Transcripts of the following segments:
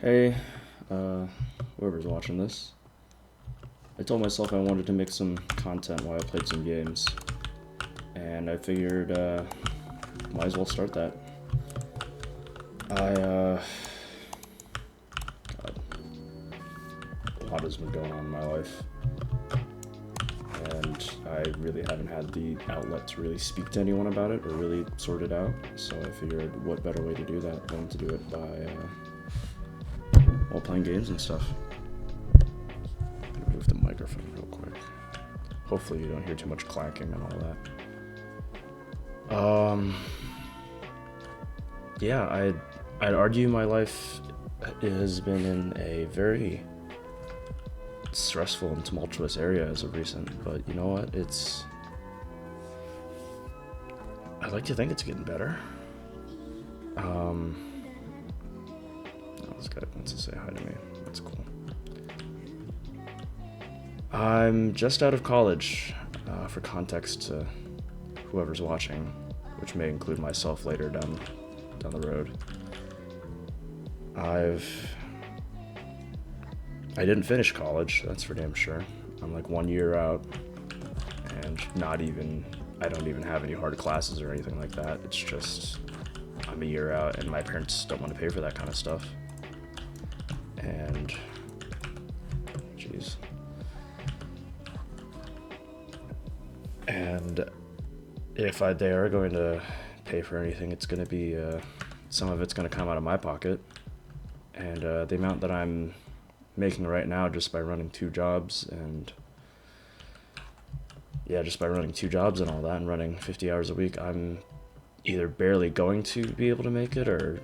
Hey, uh, whoever's watching this. I told myself I wanted to make some content while I played some games, and I figured, might as well start that. God, a lot has been going on in my life, and I really haven't had the outlet to really speak to anyone about it or really sort it out, so I figured what better way to do that than to do it by, while playing games and stuff. I'm gonna move the microphone real quick. Hopefully you don't hear too much clacking and all that. Yeah, I'd argue my life has been in a very stressful and tumultuous area as of recent, but you know what? I'd like to think it's getting better. This guy wants to say hi to me. That's cool. I'm just out of college, for context to whoever's watching, which may include myself later down the road. I didn't finish college, that's for damn sure. I'm like 1 year out, and I don't even have any hard classes or anything like that. It's just, I'm a year out, and my parents don't want to pay for that kind of stuff. And, jeez. And if they are going to pay for anything, it's going to be, some of it's going to come out of my pocket. And the amount that I'm making right now just by running two jobs and all that and running 50 hours a week, I'm either barely going to be able to make it or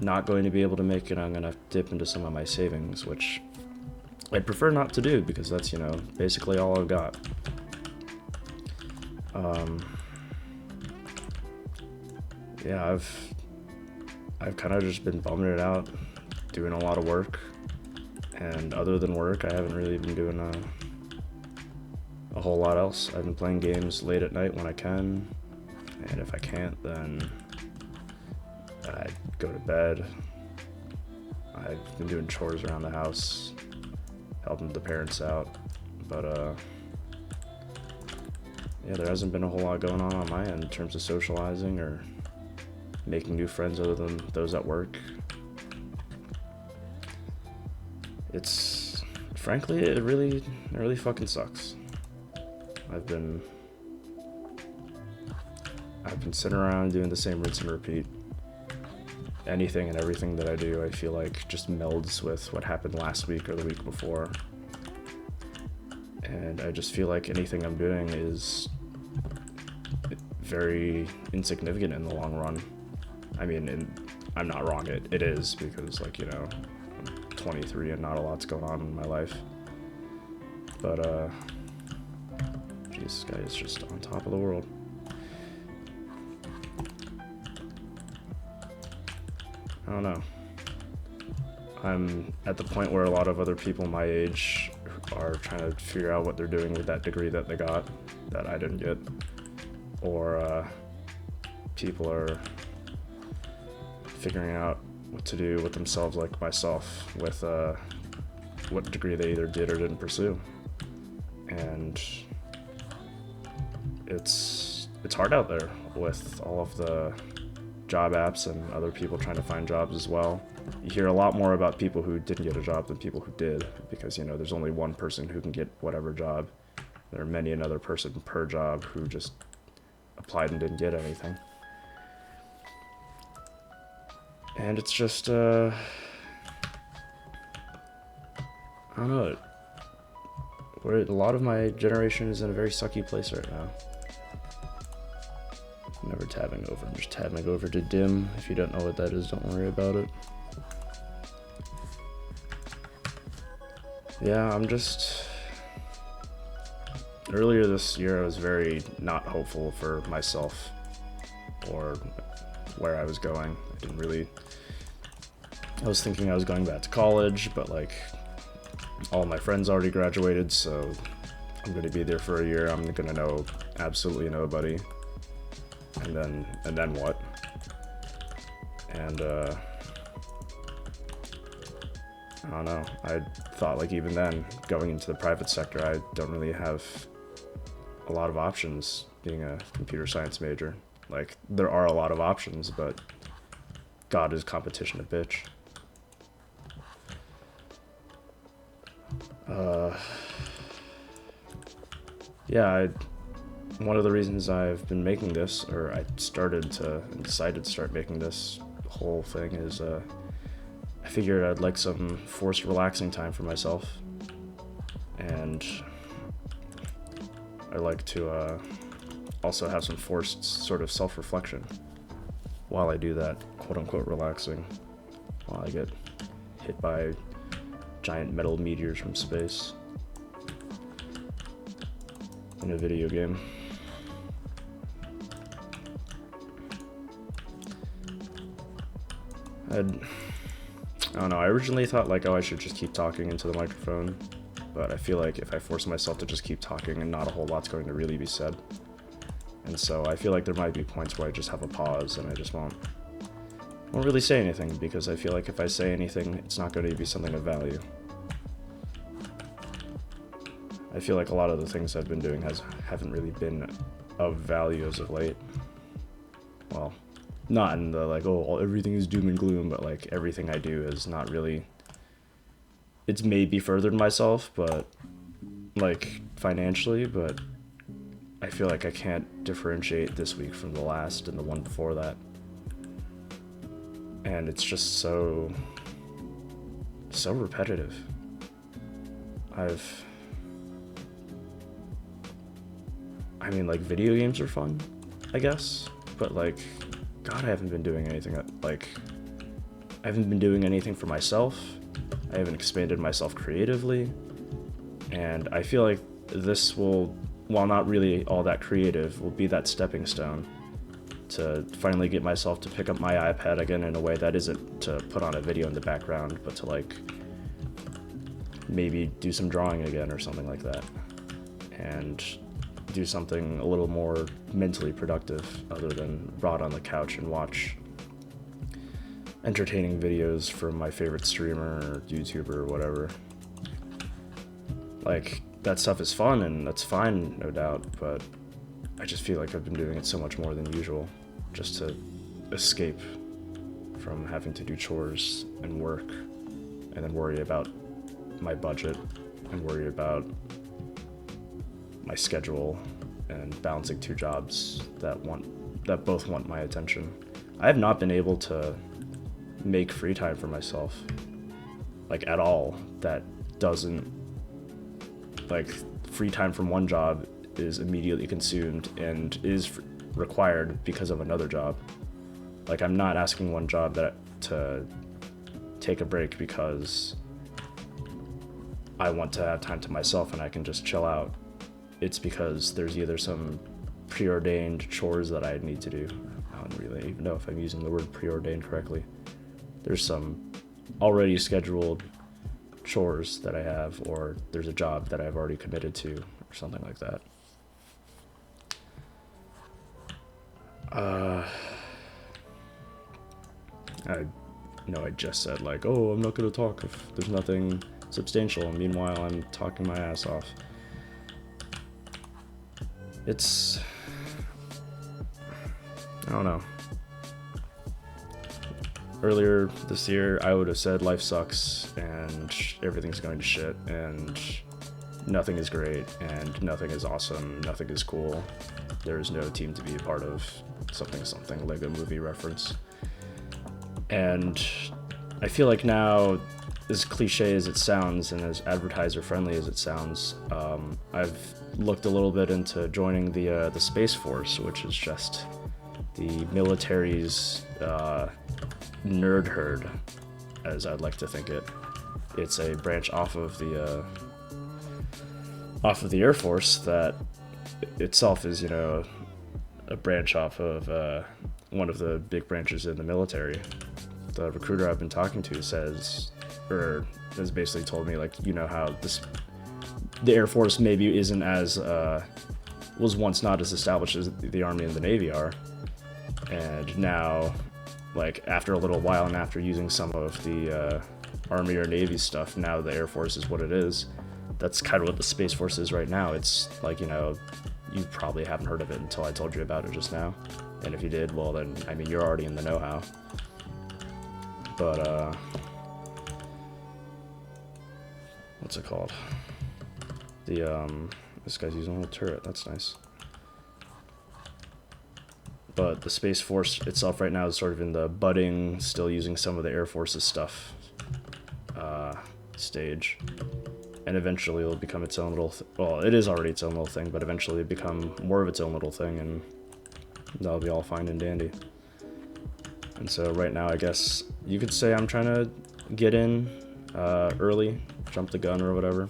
not going to be able to make it. I'm going to dip into some of my savings, which I'd prefer not to do because that's, basically all I've got. Yeah, I've kind of just been bumming it out, doing a lot of work, and other than work, I haven't really been doing a whole lot else. I've been playing games late at night when I can, and if I can't, then I go to bed. I've been doing chores around the house, helping the parents out, but yeah, there hasn't been a whole lot going on my end in terms of socializing or making new friends other than those at work. Frankly, it really fucking sucks. I've been sitting around doing the same rinse and repeat. Anything and everything that I do, I feel like just melds with what happened last week or the week before. And I just feel like anything I'm doing is very insignificant in the long run. I mean, I'm not wrong, it is, because, I'm 23 and not a lot's going on in my life. But, geez, this guy is just on top of the world. I don't know. I'm at the point where a lot of other people my age are trying to figure out what they're doing with that degree that they got, that I didn't get. Or, people are figuring out what to do with themselves, like myself, with what degree they either did or didn't pursue. And it's hard out there with all of the job apps and other people trying to find jobs as well. You hear a lot more about people who didn't get a job than people who did, because there's only one person who can get whatever job. There are many another person per job who just applied and didn't get anything. And it's just, I don't know, a lot of my generation is in a very sucky place right now. I'm never tabbing over, I'm just tabbing over to dim. If you don't know what that is, don't worry about it. Yeah, earlier this year I was very not hopeful for myself or where I was going. I was thinking I was going back to college, but all my friends already graduated, so I'm gonna be there for a year. I'm gonna know absolutely nobody. And then what? And I don't know. I thought like even then, going into the private sector, I don't really have a lot of options being a computer science major. Like, there are a lot of options, but God, is competition a bitch. Yeah, one of the reasons I've been making this, or I decided to start making this whole thing is, I figured I'd like some forced relaxing time for myself, and I like to also have some forced sort of self-reflection while I do that quote-unquote relaxing, while I get hit by giant metal meteors from space in a video game. I don't know, I originally thought like, oh, I should just keep talking into the microphone, but I feel like if I force myself to just keep talking and not a whole lot's going to really be said. And so I feel like there might be points where I just have a pause and I just won't really say anything, because I feel like if I say anything, it's not going to be something of value. I feel like a lot of the things I've been doing haven't really been of value as of late. Well, not in the like, oh, everything is doom and gloom, but like everything I do is not really, it's maybe furthered myself, but like financially, but I feel like I can't differentiate this week from the last and the one before that. And it's just so repetitive. I mean, like, video games are fun, I guess, but like, God, I haven't been doing anything I haven't been doing anything for myself. I haven't expanded myself creatively, and I feel like this will, while not really all that creative, will be that stepping stone to finally get myself to pick up my iPad again in a way that isn't to put on a video in the background, but to like maybe do some drawing again or something like that, and do something a little more mentally productive other than rot on the couch and watch entertaining videos from my favorite streamer or YouTuber or whatever. Like, that stuff is fun and that's fine, no doubt, but I just feel like I've been doing it so much more than usual just to escape from having to do chores and work and then worry about my budget and worry about my schedule and balancing two jobs that both want my attention. I have not been able to make free time for myself, like, at all. That doesn't, like, free time from one job is immediately consumed and is required because of another job. Like, I'm not asking one job to take a break because I want to have time to myself and I can just chill out. It's because there's either some preordained chores that I need to do. I don't really even know if I'm using the word preordained correctly. There's some already scheduled chores that I have, or there's a job that I've already committed to, or something like that. I just said like, oh, I'm not gonna talk if there's nothing substantial, and meanwhile I'm talking my ass off. It's, I don't know. Earlier this year, I would have said life sucks and everything's going to shit and nothing is great and nothing is awesome, nothing is cool. There's no team to be a part of, something, Lego movie reference. And I feel like now, as cliche as it sounds and as advertiser friendly as it sounds, I've looked a little bit into joining the Space Force, which is just the military's nerd herd, as I'd like to think it. It's a branch off of the Air Force that itself is, a branch off of one of the big branches in the military. The recruiter I've been talking to has basically told me, like, how the Air Force maybe isn't as was once not as established as the Army and the Navy are, and now like after a little while and after using some of the Army or Navy stuff, now the Air Force is what it is. That's kind of what the Space Force is right now. It's like, you know, you probably haven't heard of it until I told you about it just now. And if you did, well then, I mean, you're already in the know-how. But, what's it called? This guy's using a little turret, that's nice. But the Space Force itself right now is sort of in the budding, still using some of the Air Force's stuff stage. And eventually it'll become its own little, well, it is already its own little thing, but eventually it'll become more of its own little thing, and that'll be all fine and dandy. And so right now, I guess you could say I'm trying to get in early, jump the gun or whatever,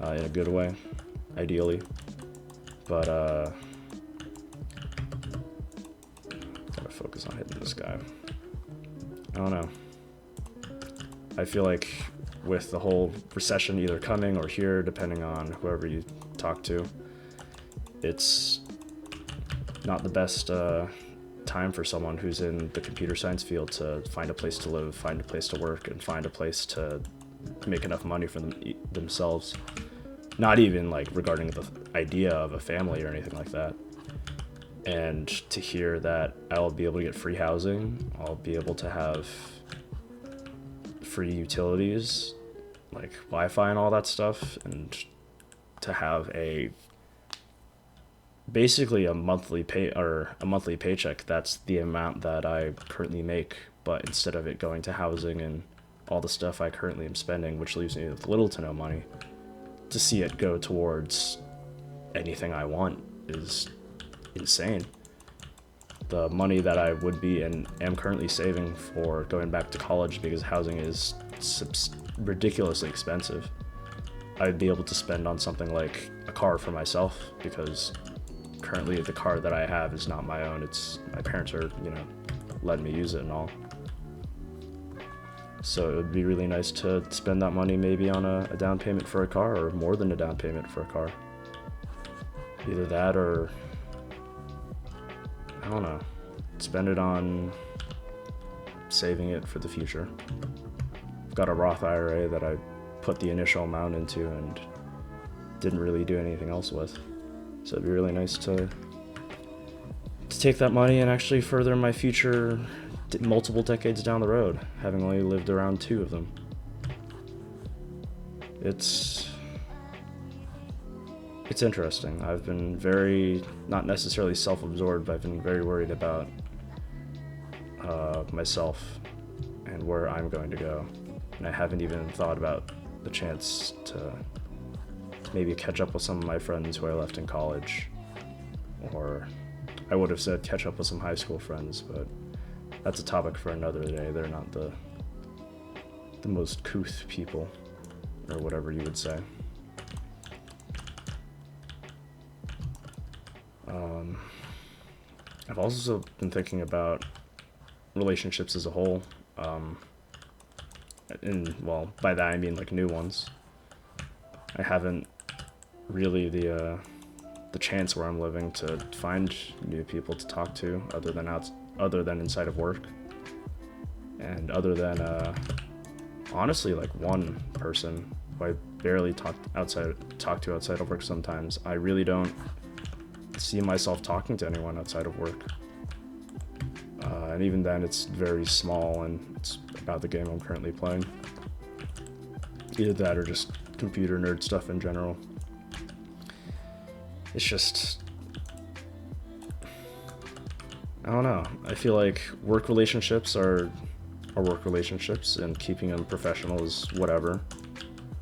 in a good way, ideally. But gotta focus on hitting this guy. I don't know. I feel like with the whole recession either coming or here, depending on whoever you talk to, it's not the best time for someone who's in the computer science field to find a place to live, find a place to work, and find a place to make enough money for themselves. Not even like regarding the idea of a family or anything like that. And to hear that I'll be able to get free housing, I'll be able to have free utilities like Wi-Fi and all that stuff, and to have basically a monthly paycheck that's the amount that I currently make, but instead of it going to housing and all the stuff I currently am spending, which leaves me with little to no money, to see it go towards anything I want is insane. The money that I would be and am currently saving for going back to college, because housing is ridiculously expensive, I'd be able to spend on something like a car for myself, because currently the car that I have is not my own. It's my parents are, you know, letting me use it and all. So it would be really nice to spend that money maybe on a down payment for a car, or more than a down payment for a car. Either that or, I don't know, spend it on saving it for the future. I've got a Roth IRA that I put the initial amount into and didn't really do anything else with. So it'd be really nice to take that money and actually further my future multiple decades down the road, having only lived around 2 of them. It's interesting. I've been very, not necessarily self-absorbed, but I've been very worried about myself and where I'm going to go. And I haven't even thought about the chance to maybe catch up with some of my friends who I left in college. Or I would have said catch up with some high school friends, but that's a topic for another day. They're not the most couth people, or whatever you would say. I've also been thinking about relationships as a whole, and well, by that I mean like new ones. I haven't really the chance where I'm living to find new people to talk to, other than inside of work, and other than honestly like one person who I barely talk to outside of work sometimes. I really don't see myself talking to anyone outside of work. And even then, it's very small, and it's about the game I'm currently playing. Either that or just computer nerd stuff in general. It's just, I don't know. I feel like work relationships are work relationships, and keeping them professional is whatever.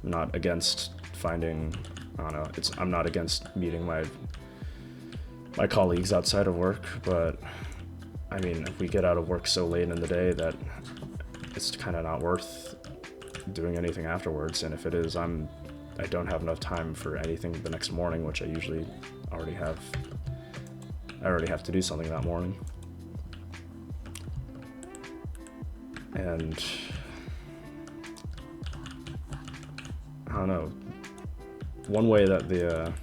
I'm not against finding, I don't know, I'm not against meeting my colleagues outside of work, but I mean, if we get out of work so late in the day that it's kind of not worth doing anything afterwards, and if it is, I don't have enough time for anything the next morning, which I usually already have. I already have to do something that morning. And I don't know. One way that the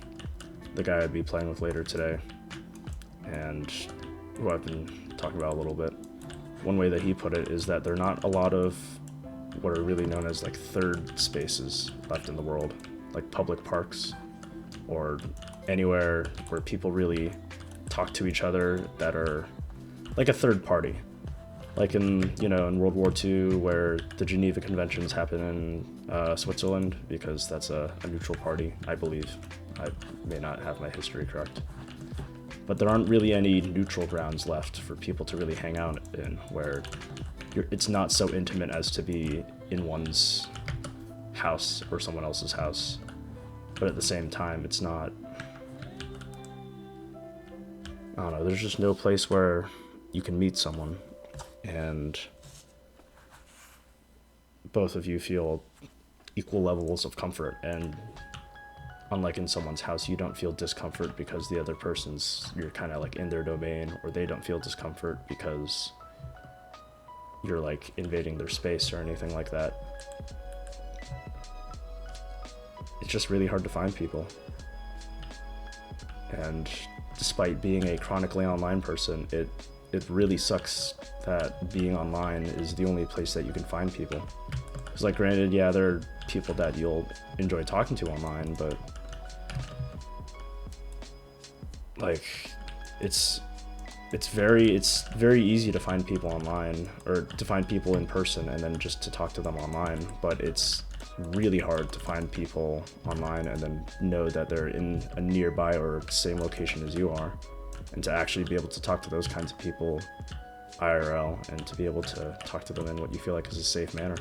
guy I'd be playing with later today, and who I've been talking about a little bit, one way that he put it is that there are not a lot of what are really known as like third spaces left in the world, like public parks or anywhere where people really talk to each other that are like a third party. Like in, you know, in World War II, where the Geneva Conventions happen in Switzerland, because that's a neutral party, I believe. I may not have my history correct. But there aren't really any neutral grounds left for people to really hang out in, where it's not so intimate as to be in one's house or someone else's house. But at the same time, it's not... I don't know, there's just no place where you can meet someone and both of you feel equal levels of comfort, and unlike in someone's house, you don't feel discomfort because the other person's, you're kind of like in their domain, or they don't feel discomfort because you're like invading their space or anything like that. It's just really hard to find people. And despite being a chronically online person, it really sucks that being online is the only place that you can find people. Because, like, granted, yeah, there are people that you'll enjoy talking to online, but like it's very easy to find people online, or to find people in person and then just to talk to them online, but it's really hard to find people online and then know that they're in a nearby or same location as you are, and to actually be able to talk to those kinds of people IRL, and to be able to talk to them in what you feel like is a safe manner.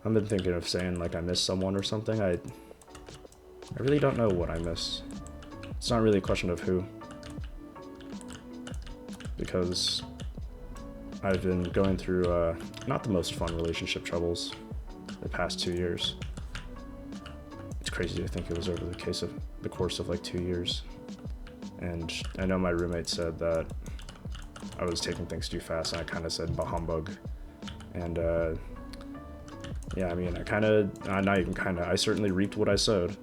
I've been thinking of saying like I miss someone or something. I really don't know what I miss. It's not really a question of who, because I've been going through not the most fun relationship troubles the past 2 years. It's crazy to think it was over the course of like 2 years. And I know my roommate said that I was taking things too fast, and I kind of said bah humbug. And yeah, I mean, I certainly reaped what I sowed.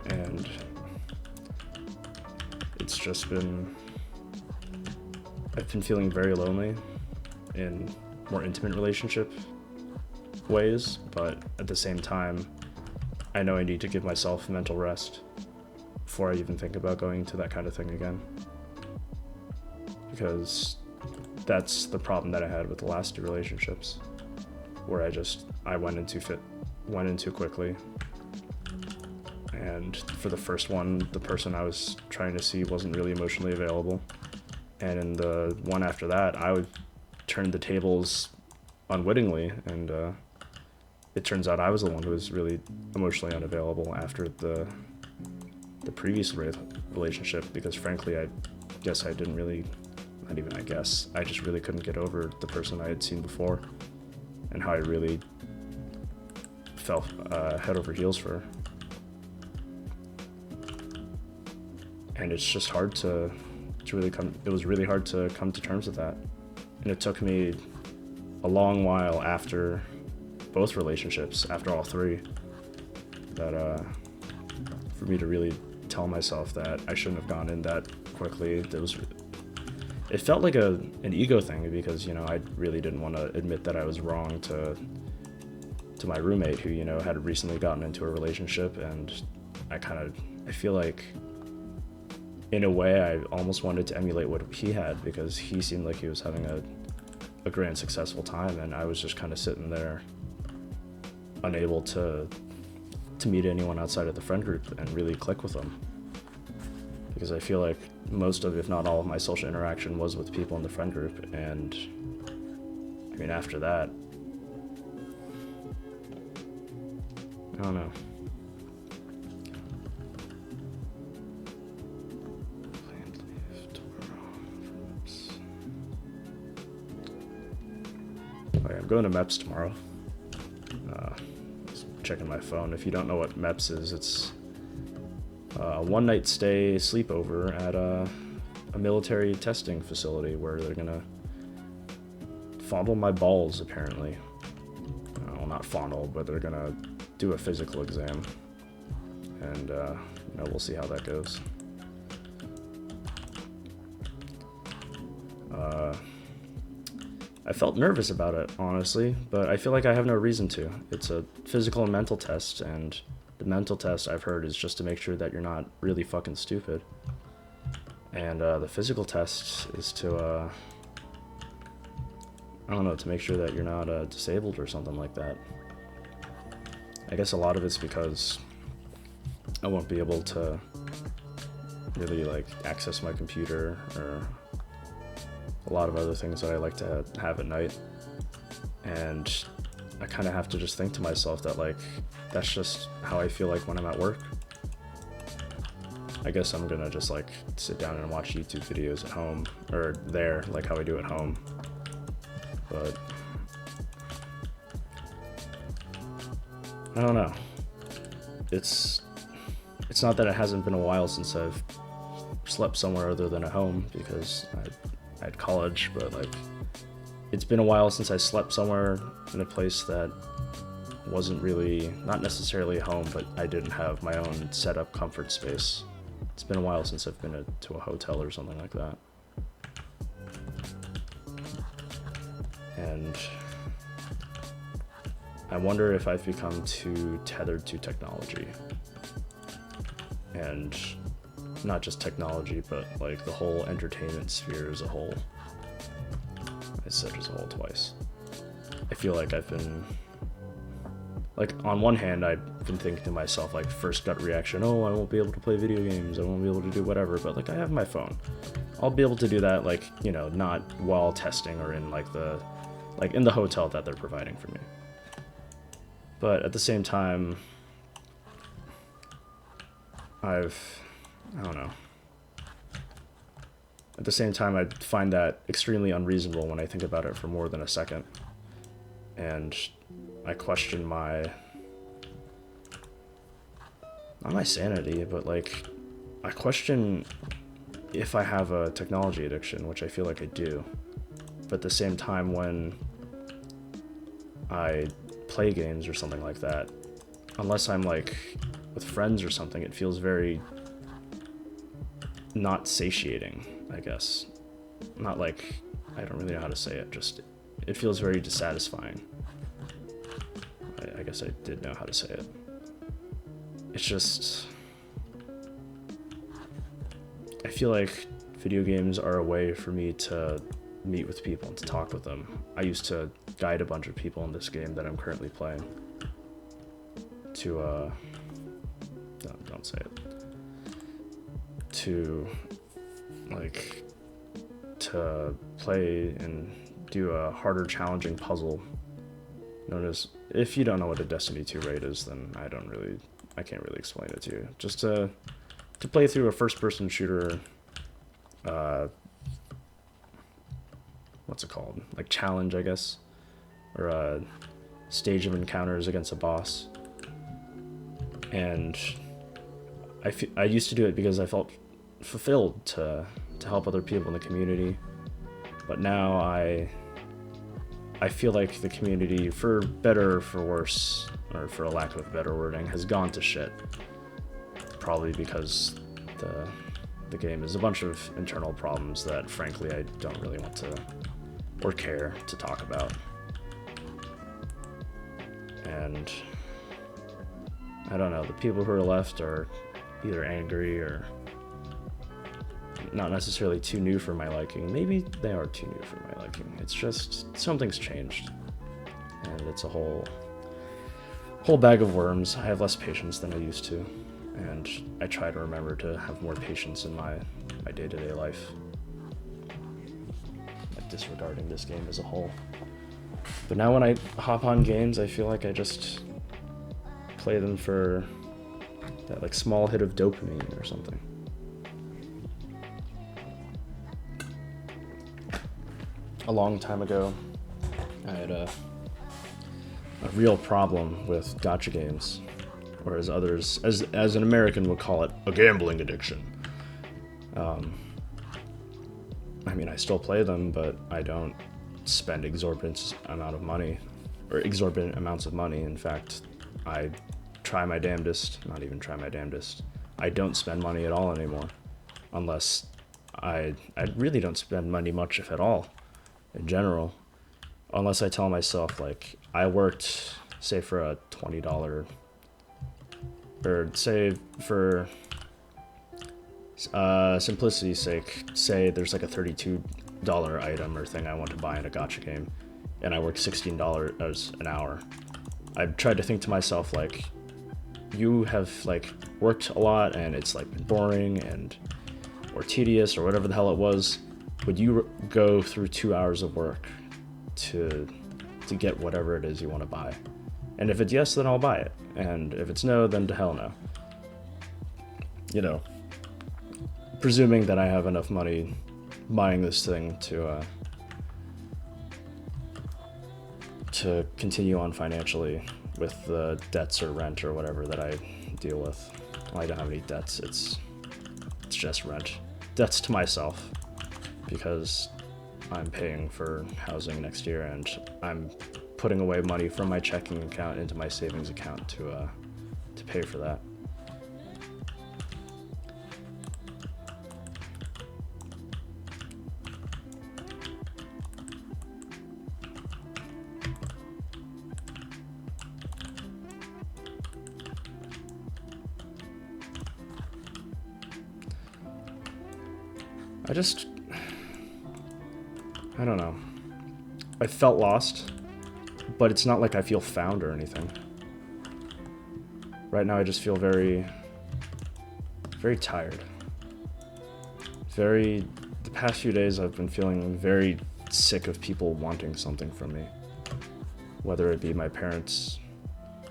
And it's just been, I've been feeling very lonely in more intimate relationship ways, but at the same time, I know I need to give myself mental rest before I even think about going to that kind of thing again. Because that's the problem that I had with the last 2 relationships, where I went in too quickly. And for the first one, the person I was trying to see wasn't really emotionally available. And in the one after that, I would turn the tables unwittingly, and it turns out I was the one who was really emotionally unavailable after the previous relationship, because frankly, I guess I didn't really, not even I guess, I just really couldn't get over the person I had seen before, and how I really fell head over heels for her. And it's just hard to really it was really hard to come to terms with that. And it took me a long while after both relationships, after all 3, that for me to really tell myself that I shouldn't have gone in that quickly. It felt like an ego thing, because, you know, I really didn't want to admit that I was wrong to my roommate, who, you know, had recently gotten into a relationship. And I feel like in a way I almost wanted to emulate what he had, because he seemed like he was having a grand successful time, and I was just kind of sitting there unable to meet anyone outside of the friend group and really click with them, because I feel like most of, if not all of, my social interaction was with people in the friend group. And I mean, after that, I don't know. I'm going to MEPS tomorrow. Just checking my phone. If you don't know what MEPS is, it's a one-night stay sleepover at a military testing facility where they're gonna fondle my balls, apparently. Well, not fondle, but they're gonna do a physical exam, and we'll see how that goes. I felt nervous about it, honestly, but I feel like I have no reason to. It's a physical and mental test, and the mental test, I've heard, is just to make sure that you're not really fucking stupid. And the physical test is to, I don't know, to make sure that you're not disabled or something like that. I guess a lot of it's because I won't be able to really, like, access my computer or a lot of other things that I like to have at night. And I kind of have to just think to myself that, like, that's just how I feel like when I'm at work. I guess I'm gonna just, like, sit down and watch YouTube videos at home, or there, like how I do at home. But I don't know. It's not that it hasn't been a while since I've slept somewhere other than at home, because I had college, but, like, it's been a while since I slept somewhere in a place that wasn't really, not necessarily home, but I didn't have my own set up comfort space. It's been a while since I've been to a hotel or something like that. And I wonder if I've become too tethered to technology. And not just technology, but, like, the whole entertainment sphere as a whole. I said as a whole twice. I feel like I've been, like, on one hand, I've been thinking to myself, like, first gut reaction, oh, I won't be able to play video games, I won't be able to do whatever, but, like, I have my phone. I'll be able to do that, like, not while testing or in, like, in the hotel that they're providing for me. But at the same time, I don't know. At the same time, I find that extremely unreasonable when I think about it for more than a second. And I question not my sanity, but, like, I question if I have a technology addiction, which I feel like I do. But at the same time, when I play games or something like that, unless I'm, like, with friends or something, it feels very not satiating, I guess. Not like, I don't really know how to say it, just, it feels very dissatisfying. I guess I did know how to say it. It's just, I feel like video games are a way for me to meet with people and to talk with them. I used to guide a bunch of people in this game that I'm currently playing to, no, don't say it. To, like, to play and do a harder, challenging puzzle known as, if you don't know what a Destiny 2 raid is, then I can't really explain it to you. Just to play through a first-person shooter, what's it called? Like, challenge, I guess, or a stage of encounters against a boss. And I used to do it because I felt fulfilled to help other people in the community, but now I feel like the community, for better or for worse, or for a lack of better wording, has gone to shit. Probably because the game is a bunch of internal problems that, frankly, I don't really want to or care to talk about. And I don't know, the people who are left are either angry or not necessarily too new for my liking. Maybe they are too new for my liking. It's just, something's changed. And it's a whole bag of worms. I have less patience than I used to. And I try to remember to have more patience in my day-to-day life. Like, disregarding this game as a whole. But now when I hop on games, I feel like I just play them for that, like, small hit of dopamine or something. A long time ago, I had a real problem with gacha games, or as others, as an American would call it, a gambling addiction. I mean, I still play them, but I don't spend exorbitant amount of money or exorbitant amounts of money. In fact, I try my damnedest, not even try my damnedest. I don't spend money at all anymore, unless I really don't spend money much, if at all, in general, unless I tell myself, like, I worked, say, for a $20, or say for simplicity's sake, say there's like a $32 item or thing I want to buy in a gacha game, and I work $16 an hour. I've tried to think to myself, like, you have, like, worked a lot and it's, like, been boring and or tedious or whatever the hell it was. Would you go through 2 hours of work to get whatever it is you want to buy? And if it's yes, then I'll buy it. And if it's no, then to hell no. You know, presuming that I have enough money buying this thing to continue on financially with the debts or rent or whatever that I deal with. Well, I don't have any debts. It's just rent. Debts to myself, because I'm paying for housing next year and I'm putting away money from my checking account into my savings account to pay for that. I don't know. I felt lost, but it's not like I feel found or anything. Right now I just feel very, very tired. The past few days I've been feeling very sick of people wanting something from me. Whether it be my parents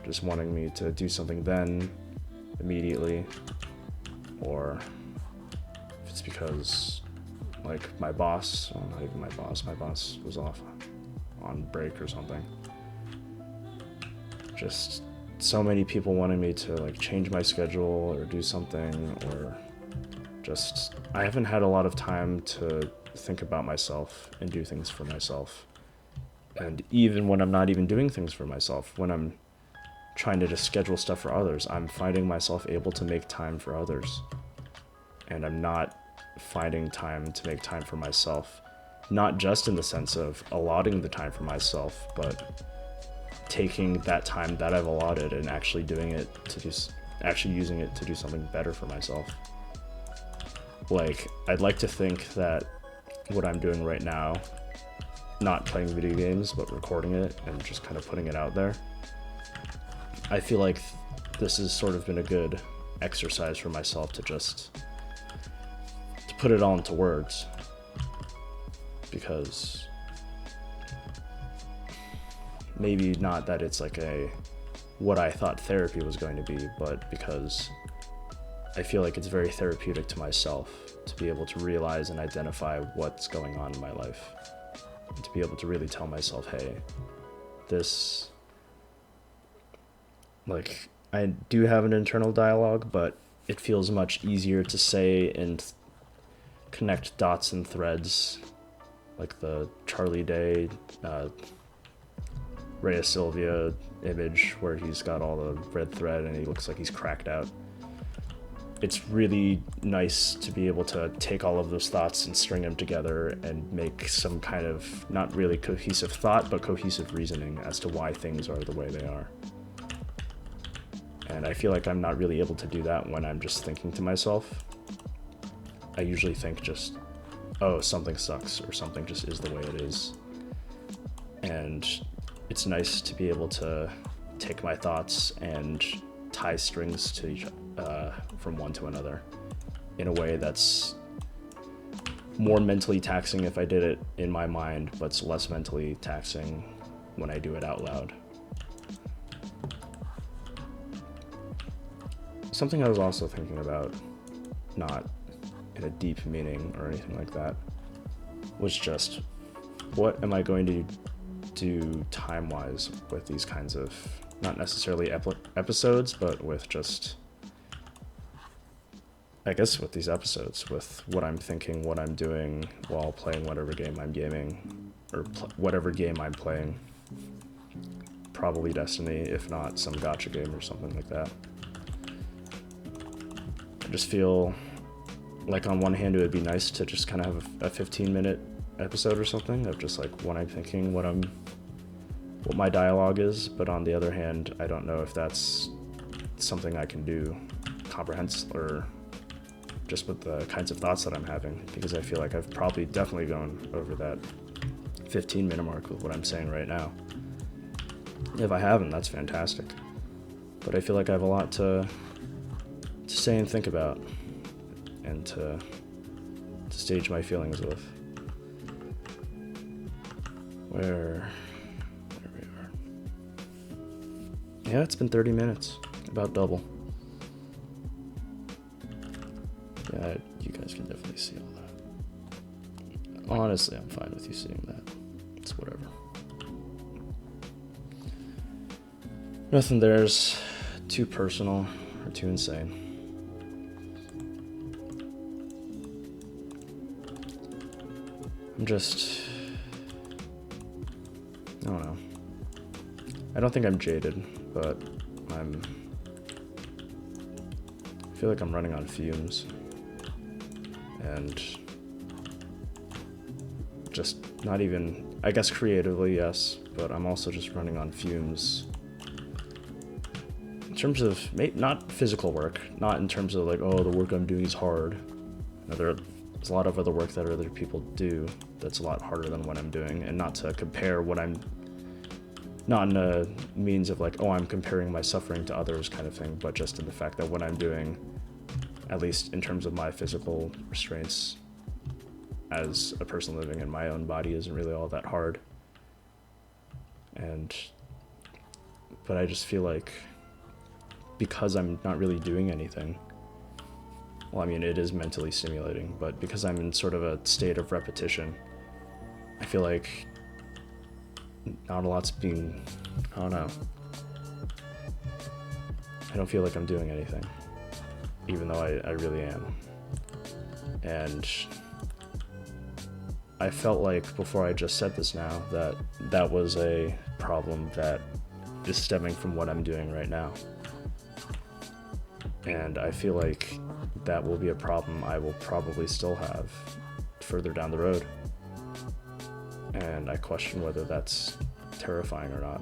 just wanting me to do something then, immediately, or if it's because, like, my boss, well, not even my boss was off on break or something. Just so many people wanting me to, like, change my schedule or do something, or just, I haven't had a lot of time to think about myself and do things for myself. And even when I'm not even doing things for myself, when I'm trying to just schedule stuff for others, I'm finding myself able to make time for others. And I'm not finding time to make time for myself, not just in the sense of allotting the time for myself, but taking that time that I've allotted and actually using it to do something better for myself. Like, I'd like to think that what I'm doing right now, not playing video games, but recording it and just kind of putting it out there, I feel like this has sort of been a good exercise for myself to put it all into words, because maybe not that it's like what I thought therapy was going to be, but because I feel like it's very therapeutic to myself to be able to realize and identify what's going on in my life, and to be able to really tell myself, hey, this, like, I do have an internal dialogue, but it feels much easier to say and connect dots and threads, like the Charlie Day, Rhea Silvia image where he's got all the red thread and he looks like he's cracked out. It's really nice to be able to take all of those thoughts and string them together and make some kind of, not really cohesive thought, but cohesive reasoning as to why things are the way they are. And I feel like I'm not really able to do that when I'm just thinking to myself. I usually think just, oh, something sucks, or something just is the way it is. And it's nice to be able to take my thoughts and tie strings to from one to another in a way that's more mentally taxing if I did it in my mind, but it's less mentally taxing when I do it out loud. Something I was also thinking about, not in a deep meaning or anything like that, was just, what am I going to do time-wise with these kinds of, not necessarily episodes, but with just, I guess with these episodes, with what I'm thinking, what I'm doing while playing whatever game I'm gaming, or whatever game I'm playing. probably Destiny, if not some gacha game or something like that. I just feel like on one hand it would be nice to just kind of have a 15-minute episode or something of just like what I'm thinking, what my dialogue is, but on the other hand, I don't know if that's something I can do comprehensive or just with the kinds of thoughts that I'm having, because I feel like I've probably definitely gone over that 15-minute mark with what I'm saying right now. If I haven't, that's fantastic. But I feel like I have a lot to say and think about and to stage my feelings with. Where we are. Yeah, it's been 30 minutes. About double. Yeah, you guys can definitely see all that. Honestly, I'm fine with you seeing that. It's whatever. Nothing there's too personal or too insane. I don't know. I don't think I'm jaded, but I feel like I'm running on fumes. And just not even, I guess creatively, yes, but I'm also just running on fumes. In terms of, not physical work, not in terms of like, oh, the work I'm doing is hard. No, there's a lot of other work that other people do that's a lot harder than what I'm doing, and not to compare what I'm, not in a means of like, oh, I'm comparing my suffering to others kind of thing, but just in the fact that what I'm doing, at least in terms of my physical restraints as a person living in my own body, isn't really all that hard. But I just feel like because I'm not really doing anything, well, I mean, it is mentally stimulating, but because I'm in sort of a state of repetition, I feel like not a lot's being, I don't know. I don't feel like I'm doing anything, even though I really am. And I felt like before I just said this now that was a problem that is stemming from what I'm doing right now. And I feel like that will be a problem I will probably still have further down the road. And I question whether that's terrifying or not.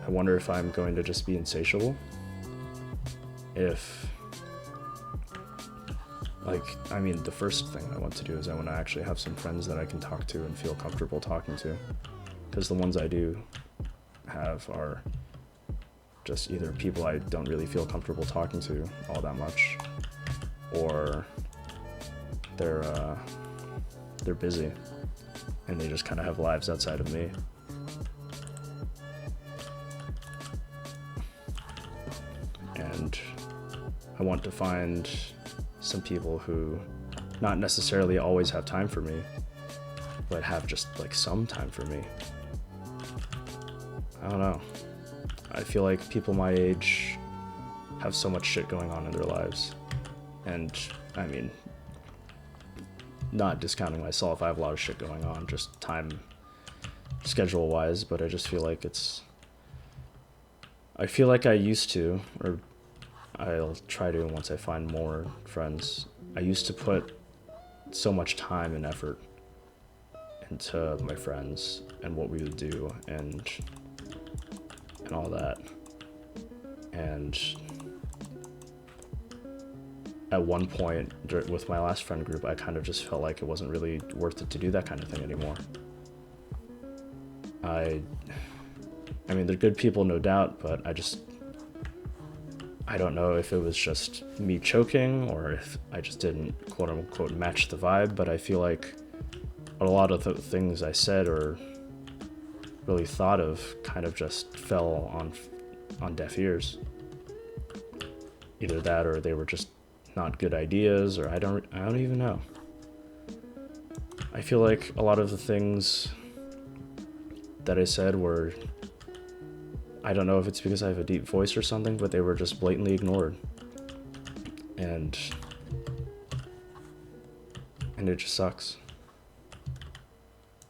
I wonder if I'm going to just be insatiable. The first thing I want to do is I want to actually have some friends that I can talk to and feel comfortable talking to. Because the ones I do have are just either people I don't really feel comfortable talking to all that much, or they're busy and they just kind of have lives outside of me. And I want to find some people who not necessarily always have time for me, but have just like some time for me. I don't know. I feel like people my age have so much shit going on in their lives. And I mean, not discounting myself, I have a lot of shit going on, just time schedule wise, but I just feel like I used to, or I'll try to once I find more friends. I used to put so much time and effort into my friends and what we would do and all that. And at one point with my last friend group, I kind of just felt like it wasn't really worth it to do that kind of thing anymore. I mean, they're good people, no doubt, but I don't know if it was just me choking or if I just didn't quote unquote match the vibe, but I feel like a lot of the things I said or really thought of kind of just fell on deaf ears. Either that or they were just not good ideas, or I don't even know. I feel like a lot of the things that I said were, I don't know if it's because I have a deep voice or something, but they were just blatantly ignored. And it just sucks.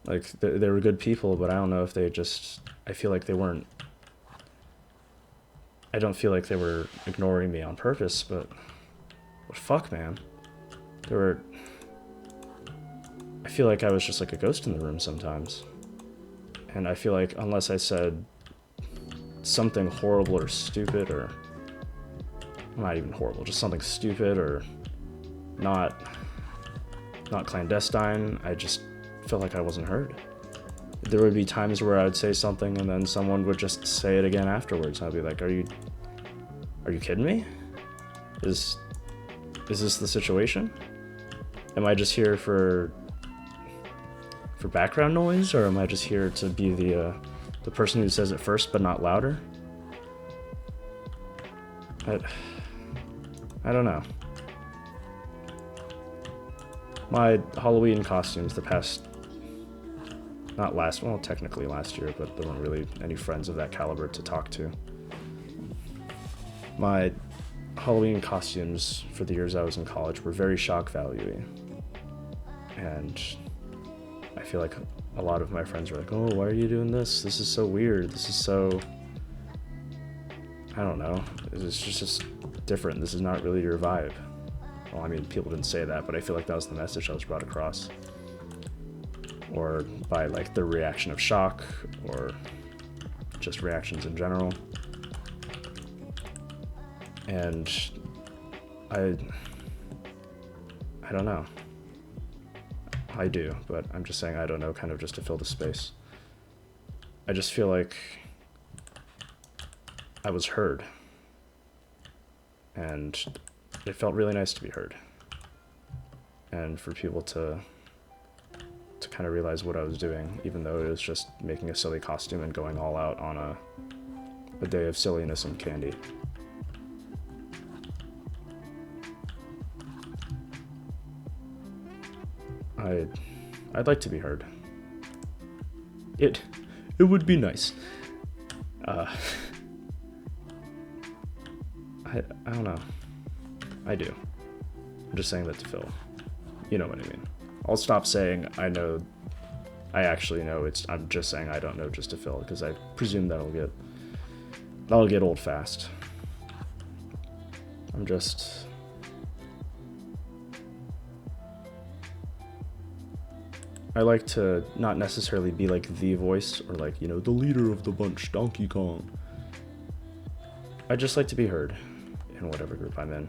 Like, they were good people, but I don't know if they just... I feel like they weren't... I don't feel like they were ignoring me on purpose, but fuck, man. They were... I feel like I was just like a ghost in the room sometimes. And I feel like unless I said something horrible or stupid, or... not even horrible, just something stupid or not clandestine, I just felt like I wasn't heard. There would be times where I would say something and then someone would just say it again afterwards. I'd be like, are you kidding me? Is this the situation? Am I just here for background noise, or am I just here to be the person who says it first but not louder? I don't know. My Halloween costumes the past... well, technically last year, but there weren't really any friends of that caliber to talk to. My Halloween costumes for the years I was in college were very shock value-y. And I feel like a lot of my friends were like, oh, why are you doing this? This is so weird. This is so... I don't know. It's just different. This is not really your vibe. Well, I mean, people didn't say that, but I feel like that was the message that was brought across. Or by, like, the reaction of shock, or just reactions in general. And I don't know. I do, but I'm just saying I don't know, kind of just to fill the space. I just feel like I was heard. And it felt really nice to be heard. And for people to kind of realize what I was doing, even though it was just making a silly costume and going all out on a day of silliness and candy. I'd like to be heard. It would be nice. I don't know. I do. I'm just saying that to Phil. You know what I mean. I'll stop saying I know. I actually know. I'm just saying I don't know just to Phil, because I presume that'll get old fast. I'm just... I like to not necessarily be like the voice, or like, you know, the leader of the bunch, Donkey Kong. I just like to be heard in whatever group I'm in.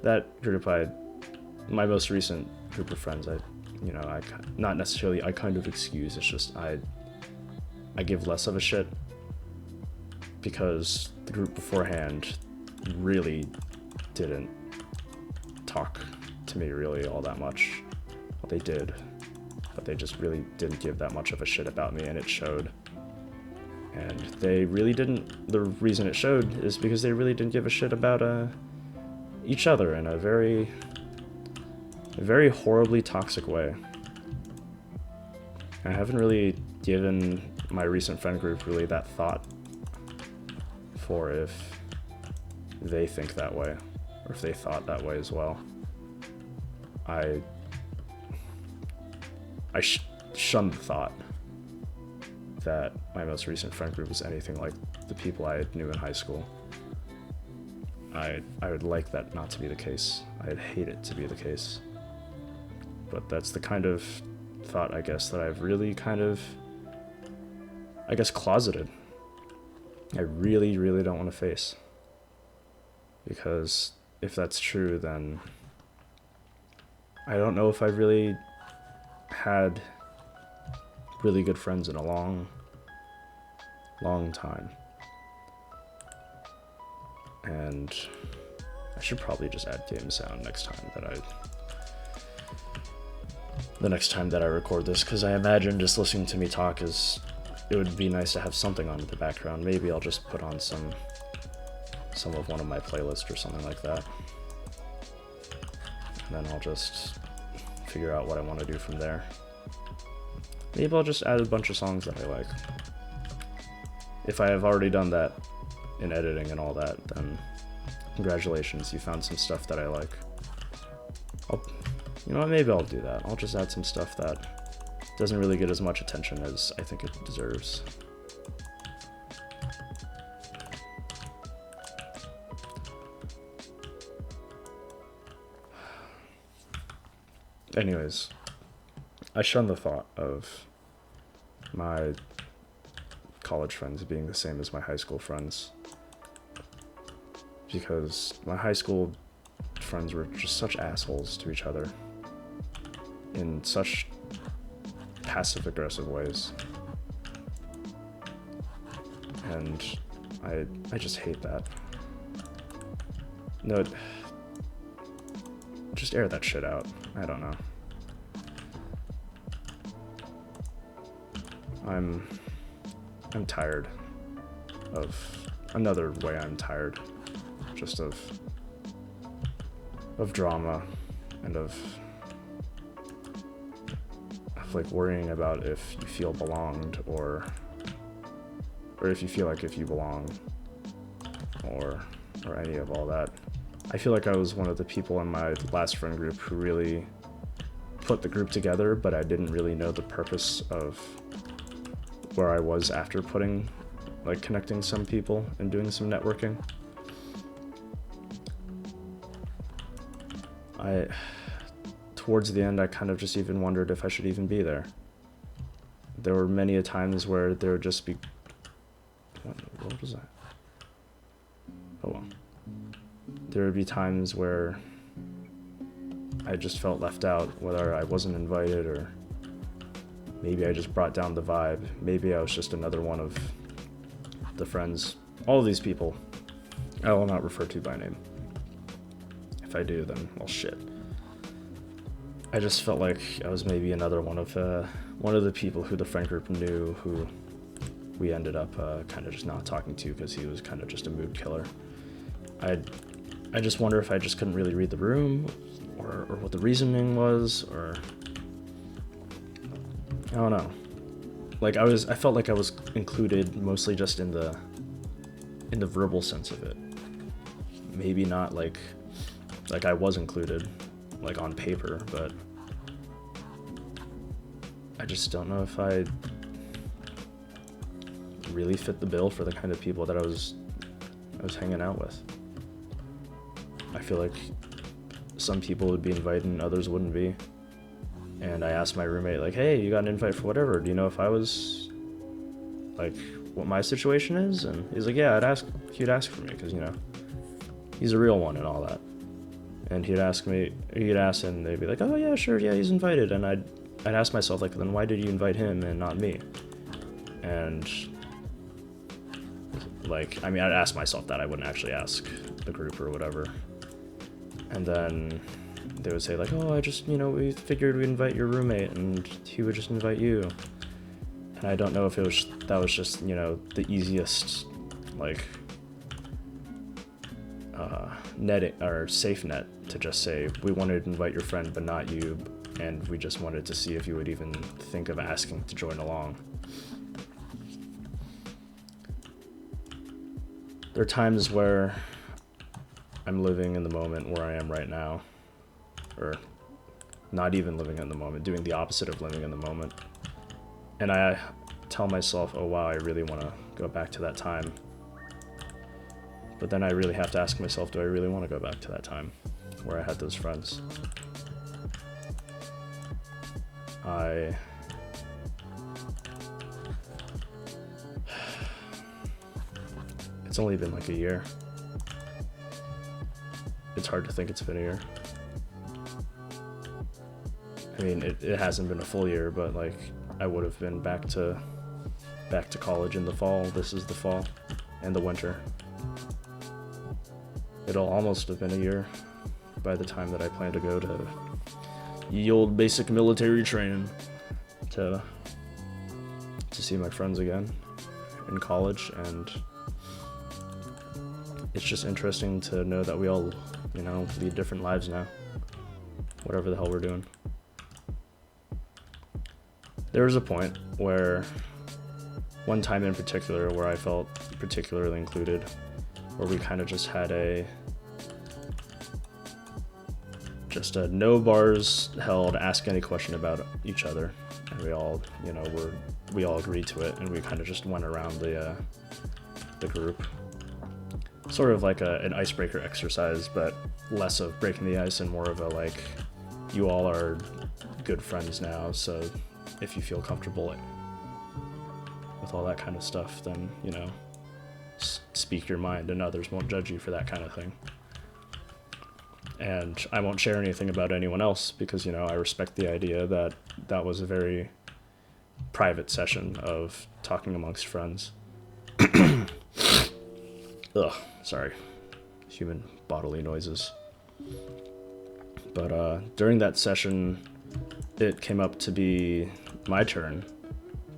That group, my most recent group of friends, not necessarily I kind of excuse, it's just I give less of a shit, because the group beforehand really didn't talk to me really all that much. Well, they did, but they just really didn't give that much of a shit about me, and it showed. And they really didn't, the reason it showed is because they really didn't give a shit about each other in a very horribly toxic way. I haven't really given my recent friend group really that thought for if they think that way, or if they thought that way as well. I shunned the thought that my most recent friend group was anything like the people I knew in high school. I would like that not to be the case. I'd hate it to be the case. But that's the kind of thought, I guess, that I've really kind of, closeted. I really, really don't want to face. Because if that's true, then I don't know if I've really had really good friends in a long, long time. And I should probably just add game sound the next time that I record this, because I imagine just listening to me talk it would be nice to have something on in the background. Maybe I'll just put on some of one of my playlists or something like that. And then I'll just figure out what I want to do from there. Maybe I'll just add a bunch of songs that I like. If I have already done that in editing and all that, then congratulations, you found some stuff that I like. You know what, maybe I'll do that. I'll just add some stuff that doesn't really get as much attention as I think it deserves. Anyways, I shun the thought of my college friends being the same as my high school friends, because my high school friends were just such assholes to each other in such passive aggressive ways, and I just hate that. No, just air that shit out. I don't know. I'm tired of another way. I'm tired just of drama and of like worrying about if you feel belonged or if you feel like if you belong or any of all that. I feel like I was one of the people in my last friend group who really put the group together, but I didn't really know the purpose of where I was after connecting some people and doing some networking. Towards the end, I kind of just even wondered if I should even be there. There were many a times where there would just be... What was that? Oh well. There would be times where I just felt left out, whether I wasn't invited or maybe I just brought down the vibe. Maybe I was just another one of the friends. All of these people, I will not refer to by name. If I do, then, well, shit. I just felt like I was maybe another one of the people who the friend group knew, who we ended up kind of just not talking to because he was kind of just a mood killer. I just wonder if I just couldn't really read the room, or what the reasoning was, or I don't know. Like I felt like I was included mostly just in the verbal sense of it. Maybe not like I was included, like on paper, but I just don't know if I really fit the bill for the kind of people that I was hanging out with. I feel like some people would be invited and others wouldn't be. And I asked my roommate, like, hey, you got an invite for whatever. Do you know if I was, like, what my situation is? And he's like, yeah, he'd ask for me because, you know, he's a real one and all that. And he'd ask and they'd be like, oh yeah, sure, yeah, he's invited. And I'd ask myself, like, then why did you invite him and not me? And like, I mean, I'd ask myself that. I wouldn't actually ask the group or whatever. And then they would say like, oh, I just, you know, we figured we'd invite your roommate and he would just invite you. And I don't know if that was just, you know, the easiest, like, net or safe net to just say, we wanted to invite your friend but not you, and we just wanted to see if you would even think of asking to join along. There are times where I'm living in the moment where I am right now, or not even living in the moment, doing the opposite of living in the moment. And I tell myself, oh wow, I really want to go back to that time. But then I really have to ask myself, do I really want to go back to that time where I had those friends? It's only been like a year. It's hard to think it's been a year. I mean, it hasn't been a full year, but like I would have been back to college in the fall. This is the fall and the winter. It'll almost have been a year by the time that I plan to go to ye old basic military training to see my friends again in college. And it's just interesting to know that we all, you know, lead different lives now, whatever the hell we're doing. There was a point where, one time in particular, where I felt particularly included, where we kind of just had a no bars held, ask any question about each other and we all, we all agreed to it, and we kind of just went around the group, sort of like an icebreaker exercise, but less of breaking the ice and more of a like, you all are good friends now, so if you feel comfortable with all that kind of stuff, then speak your mind, and others won't judge you for that kind of thing. And I won't share anything about anyone else because, I respect the idea that that was a very private session of talking amongst friends. Ugh, sorry. Human bodily noises. But during that session, it came up to be my turn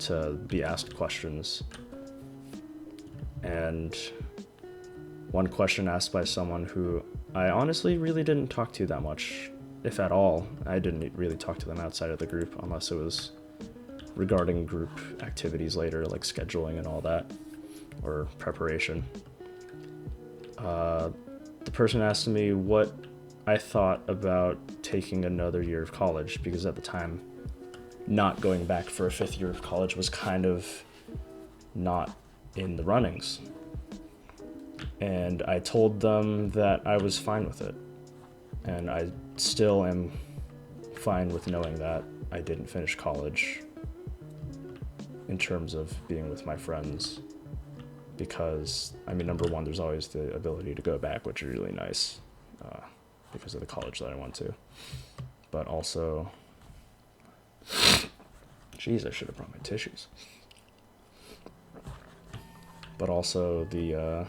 to be asked questions. And one question asked by someone who I honestly really didn't talk to that much, if at all. I didn't really talk to them outside of the group unless it was regarding group activities later, like scheduling and all that, or preparation. The person asked me what I thought about taking another year of college, because at the time, not going back for a 5th year of college was kind of not in the runnings. And I told them that I was fine with it. And I still am fine with knowing that I didn't finish college in terms of being with my friends. Because, number one, there's always the ability to go back, which is really nice because of the college that I went to. But also, geez, I should have brought my tissues. But also the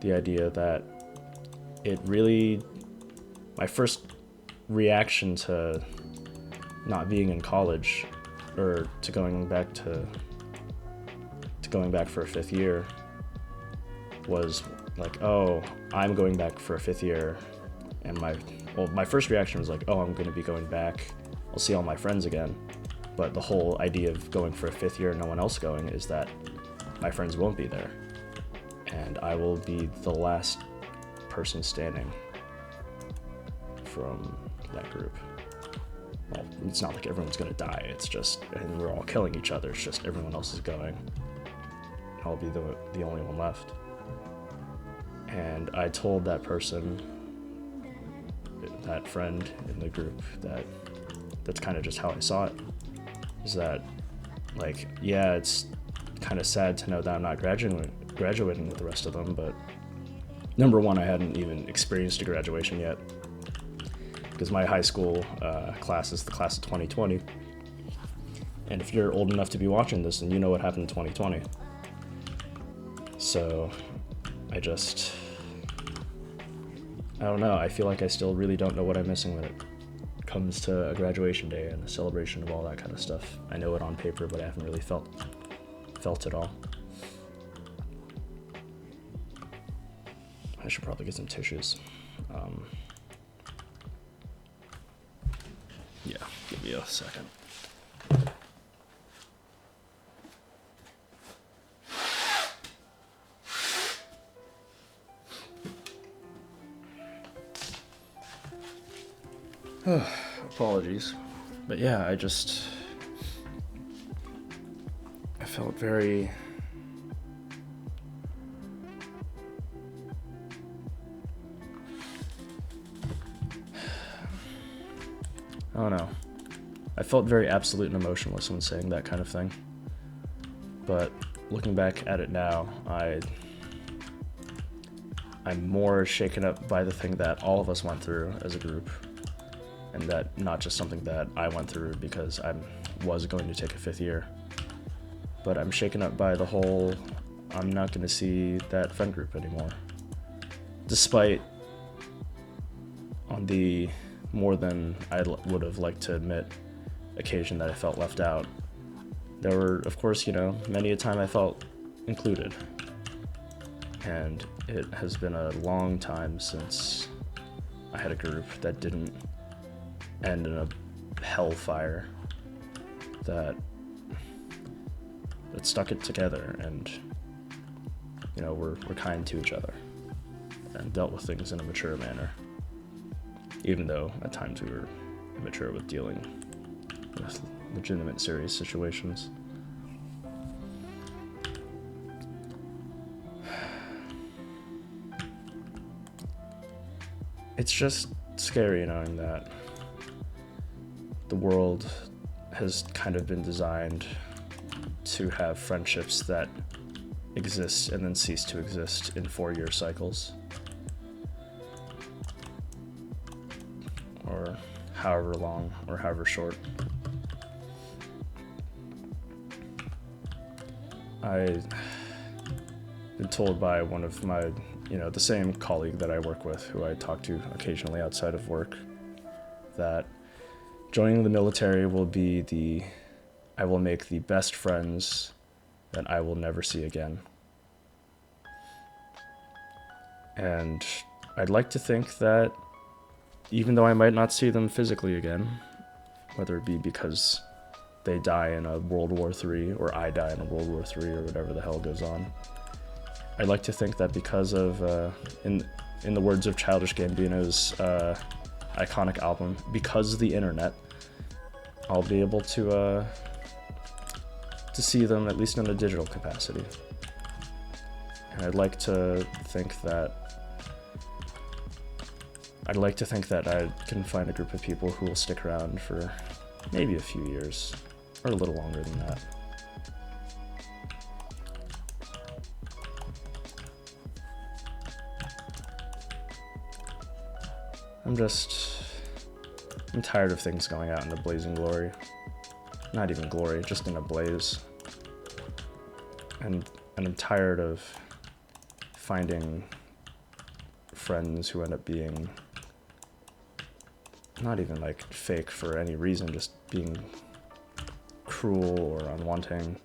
idea that it really, my first reaction to not being in college, or to going back for a 5th year, was like, oh, I'm going back for a 5th year, and my first reaction was like, oh, I'm going to be going back, I'll see all my friends again. But the whole idea of going for a 5th year and no one else going is that my friends won't be there, and I will be the last person standing from that group. Well, it's not like everyone's gonna die, it's just, and we're all killing each other, it's just everyone else is going. I'll be the only one left. And I told that person, that friend in the group, that's kind of just how I saw it. Is that, like, yeah, it's kind of sad to know that I'm not graduating with the rest of them, but number one, I hadn't even experienced a graduation yet, because my high school class is the class of 2020, and if you're old enough to be watching this, then you know what happened in 2020. So I don't know, I feel like I still really don't know what I'm missing when it comes to a graduation day and a celebration of all that kind of stuff. I know it on paper, but I haven't really felt it all. I should probably get some tissues. Yeah, give me a second. Apologies. But yeah, I felt very... I don't know. I felt very absolute and emotionless when saying that kind of thing. But looking back at it now, I'm more shaken up by the thing that all of us went through as a group, and that not just something that I went through because I was going to take a 5th year, but I'm shaken up by the whole, I'm not going to see that friend group anymore. Despite on the more than I would have liked to admit occasion that I felt left out, there were, of course, many a time I felt included. And it has been a long time since I had a group that didn't end in a hellfire, that stuck it together, and we're kind to each other and dealt with things in a mature manner, even though at times we were immature with dealing with legitimate serious situations. It's just scary knowing that the world has kind of been designed to have friendships that exist and then cease to exist in 4-year cycles. Or however long or however short. I've been told by one of my, the same colleague that I work with, who I talk to occasionally outside of work, that joining the military I will make the best friends that I will never see again. And I'd like to think that even though I might not see them physically again, whether it be because they die in a World War III or I die in a World War III or whatever the hell goes on, I'd like to think that because of, in the words of Childish Gambino's iconic album, because of the internet, I'll be able to see them at least in a digital capacity. And I'd like to think that I can find a group of people who will stick around for maybe a few years, or a little longer than that. I'm tired of things going out in a blazing glory. Not even glory, just in a blaze. And I'm tired of finding friends who end up being not even like fake for any reason, just being cruel or unwanting.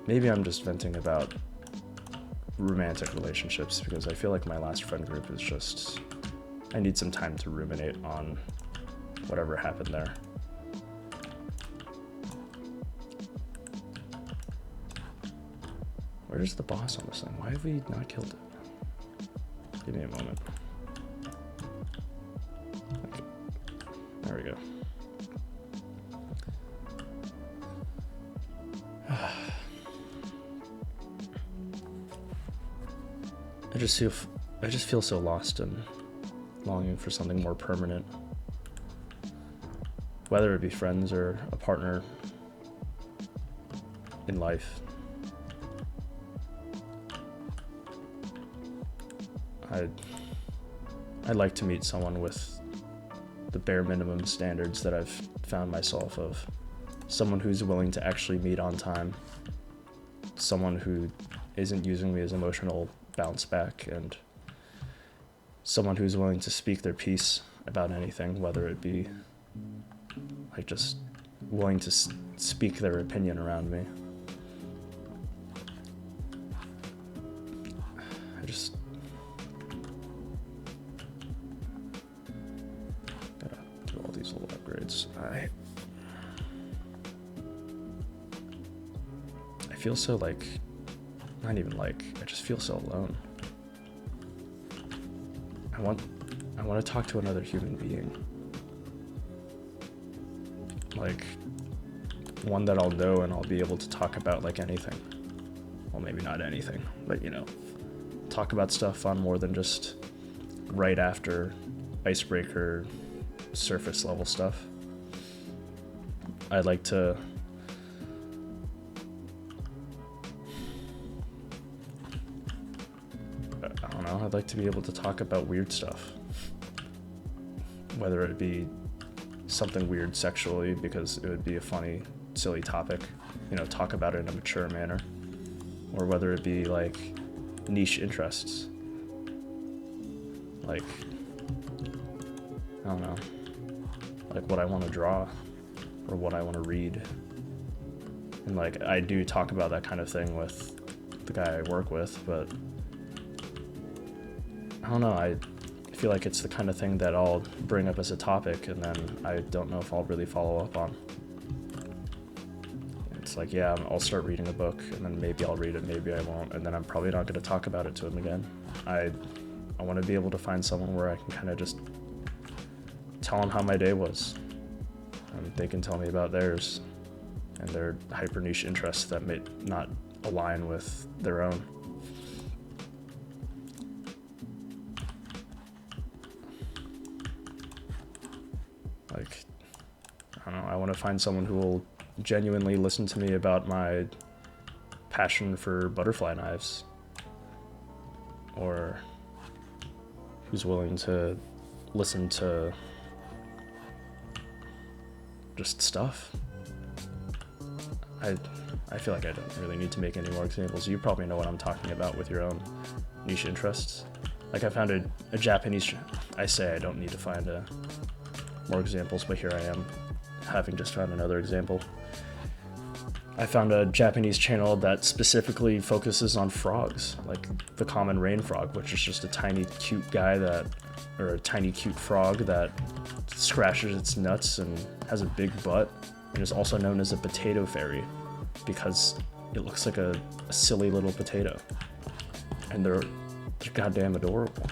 Maybe I'm just venting about romantic relationships, because I feel like my last friend group is just, I need some time to ruminate on whatever happened there. Where's the boss on this thing? Why have we not killed it? Give me a moment. Okay. There we go. I just feel so lost and longing for something more permanent. Whether it be friends or a partner in life. I'd like to meet someone with the bare minimum standards that I've found myself of. Someone who's willing to actually meet on time. Someone who isn't using me as emotional bounce back, and someone who's willing to speak their piece about anything, whether it be like just willing to speak their opinion around me. I just gotta do all these little upgrades. I feel so I just feel so alone. I want to talk to another human being. Like, one that I'll know and I'll be able to talk about like anything. Well, maybe not anything, but talk about stuff on more than just right after icebreaker surface level stuff. I'd like to I'd like to be able to talk about weird stuff. Whether it be something weird sexually, because it would be a funny, silly topic, talk about it in a mature manner. Or whether it be like niche interests. Like, I don't know, like what I want to draw or what I want to read. And like, I do talk about that kind of thing with the guy I work with, but I don't know, I feel like it's the kind of thing that I'll bring up as a topic and then I don't know if I'll really follow up on. It's like, yeah, I'll start reading a book and then maybe I'll read it, maybe I won't, and then I'm probably not going to talk about it to him again. I want to be able to find someone where I can kind of just tell them how my day was. They can tell me about theirs and their hyper niche interests that may not align with their own. Like, I don't know, I want to find someone who will genuinely listen to me about my passion for butterfly knives, or who's willing to listen to just stuff. I feel like I don't really need to make any more examples. You probably know what I'm talking about with your own niche interests. Like, I found a Japanese, I say I don't need to find more examples, but here I am, having just found another example. I found a Japanese channel that specifically focuses on frogs, like the common rain frog, which is just a tiny cute guy or a tiny cute frog that scratches its nuts and has a big butt, and is also known as a potato fairy because it looks like a silly little potato. And they're goddamn adorable.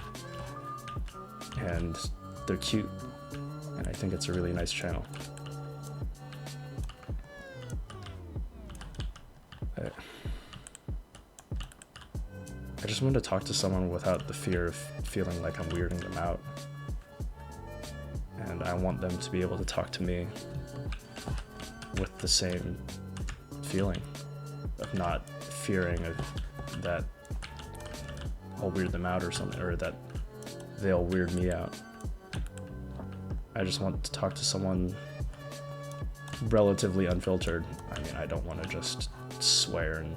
And they're cute. And I think it's a really nice channel. I just wanted to talk to someone without the fear of feeling like I'm weirding them out. And I want them to be able to talk to me with the same feeling of not fearing that I'll weird them out or something, or that they'll weird me out. I just want to talk to someone relatively unfiltered. I mean, I don't want to just swear and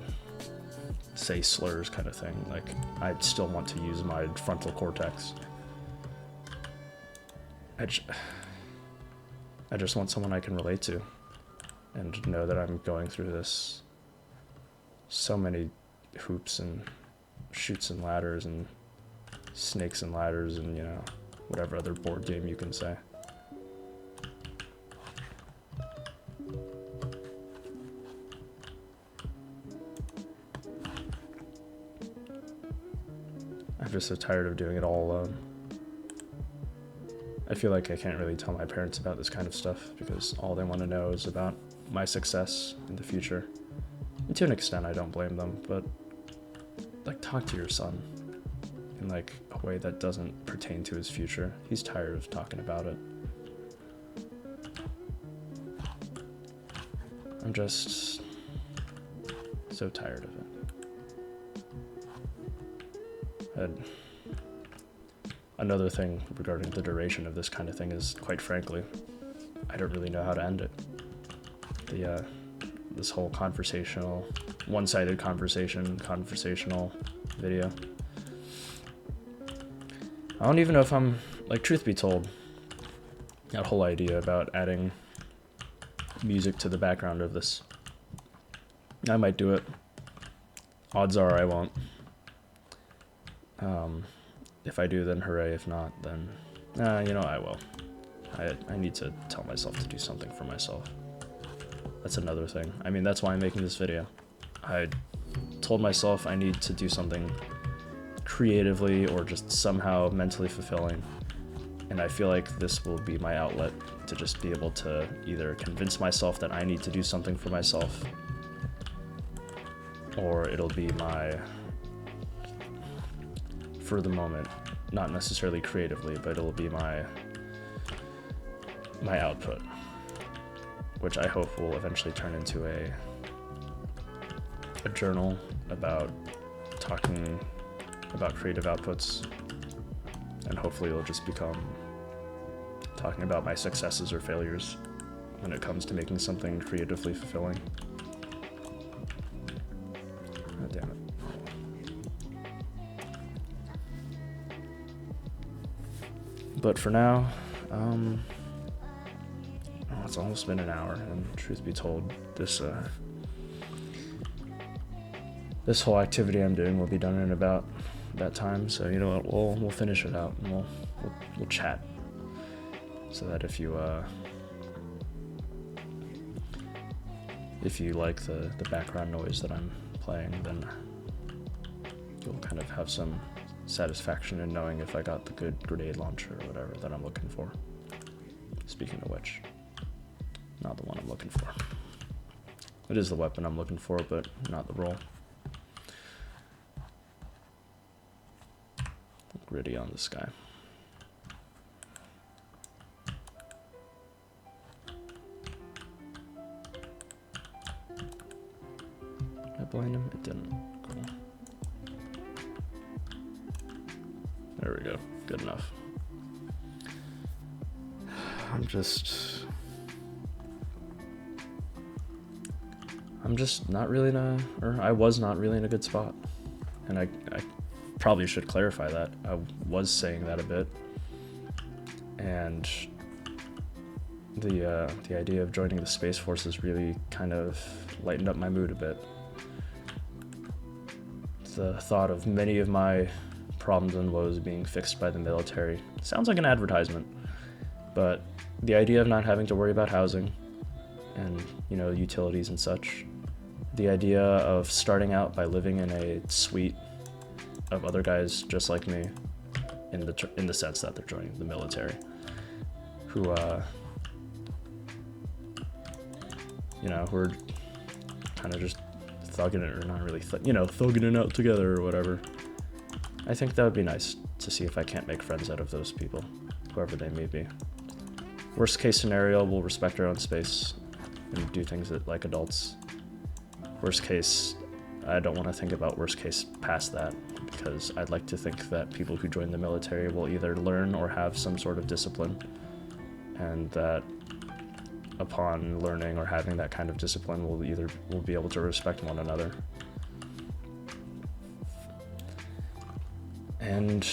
say slurs kind of thing. Like, I still want to use my frontal cortex. I just want someone I can relate to and know that I'm going through this so many hoops and chutes and ladders and snakes and ladders and, you know, whatever other board game you can say. I'm just so tired of doing it all alone. I feel like I can't really tell my parents about this kind of stuff because all they want to know is about my success in the future. And to an extent, I don't blame them, but like, talk to your son in like a way that doesn't pertain to his future. He's tired of talking about it. I'm just so tired of it. And another thing regarding the duration of this kind of thing is, quite frankly, I don't really know how to end it. This whole one-sided conversational video. I don't even know if I'm, like, truth be told, that whole idea about adding music to the background of this, I might do it. Odds are I won't. If I do, then hooray. If not, then, you know, I will. I need to tell myself to do something for myself. That's another thing. I mean, that's why I'm making this video. I told myself I need to do something creatively or just somehow mentally fulfilling. And I feel like this will be my outlet to just be able to either convince myself that I need to do something for myself, or it'll be my, for the moment, not necessarily creatively, but it'll be my output, which I hope will eventually turn into a journal about talking about creative outputs, and hopefully it'll just become talking about my successes or failures when it comes to making something creatively fulfilling. God damn it. But for now, it's almost been an hour, and truth be told, this whole activity I'm doing will be done in about that time. So you know what, we'll finish it out, and we'll chat, so that if you like the background noise that I'm playing, then you'll kind of have some satisfaction in knowing if I got the good grenade launcher or whatever that I'm looking for. Speaking of which, not the one I'm looking for. It is the weapon I'm looking for, but not the role. Gritty on this guy. Did I blind him? It didn't. Cool. There we go. Good enough. I'm just not really in a, or I was not really in a good spot. And I probably should clarify that. I was saying that a bit. And the idea of joining the Space Forces really kind of lightened up my mood a bit. The thought of many of my problems and woes being fixed by the military sounds like an advertisement, but the idea of not having to worry about housing and, you know, utilities and such, the idea of starting out by living in a suite of other guys just like me, in the sense that they're joining the military, who you know, who are kind of just thugging it, or not really, thugging it out together or whatever. I think that would be nice to see if I can't make friends out of those people, whoever they may be. Worst case scenario, we'll respect our own space and do things like adults. Worst case, I don't want to think about worst case past that, because I'd like to think that people who join the military will either learn or have some sort of discipline, and that upon learning or having that kind of discipline, we'll be able to respect one another. And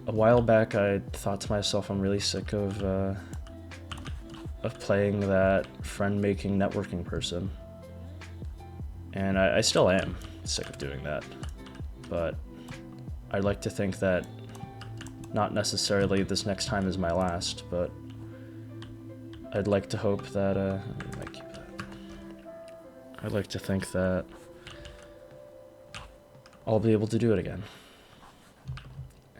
a while back, I thought to myself, I'm really sick of playing that friend-making networking person. And I still am sick of doing that. But I'd like to think that not necessarily this next time is my last, but I'd like to hope that, I'd like to think that I'll be able to do it again.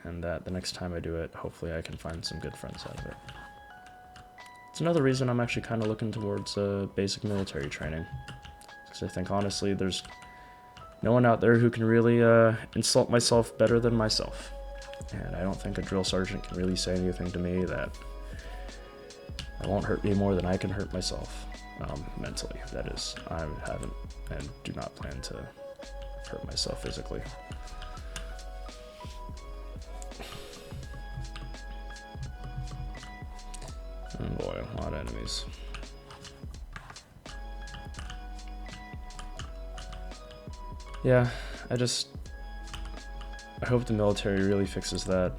And that the next time I do it, hopefully I can find some good friends out of it. It's another reason I'm actually kind of looking towards basic military training. Because I think, honestly, there's no one out there who can really insult myself better than myself. And I don't think a drill sergeant can really say anything to me that won't hurt me more than I can hurt myself. Mentally, that is. I haven't and do not plan to hurt myself physically. Oh boy, a lot of enemies. Yeah, I hope the military really fixes that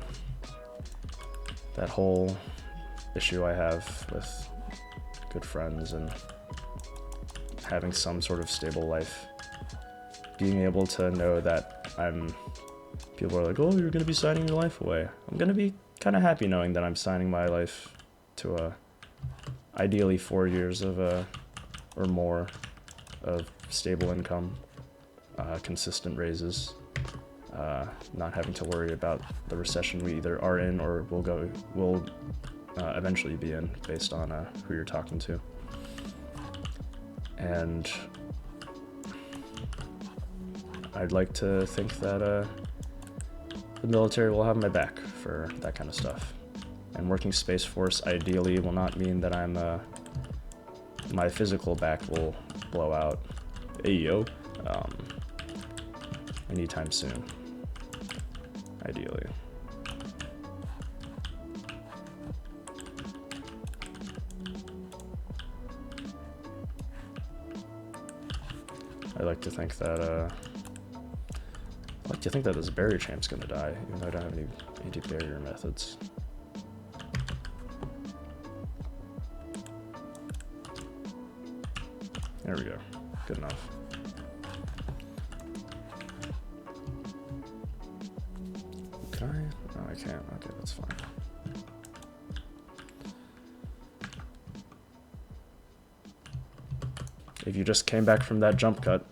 whole issue I have with good friends and having some sort of stable life. Being able to know that people are like, oh, you're gonna be signing your life away. I'm gonna be kind of happy knowing that I'm signing my life to ideally 4 years of or more of stable income, consistent raises, not having to worry about the recession we either are in or will eventually be in, based on who you're talking to. And I'd like to think that the military will have my back for that kind of stuff. And working Space Force ideally will not mean that my physical back will blow out, anytime soon, ideally. I like to think that this barrier champ's gonna die, even though I don't have any anti-barrier methods. There we go. Good enough. Can I? No, I can't. Okay, that's fine. If you just came back from that jump cut,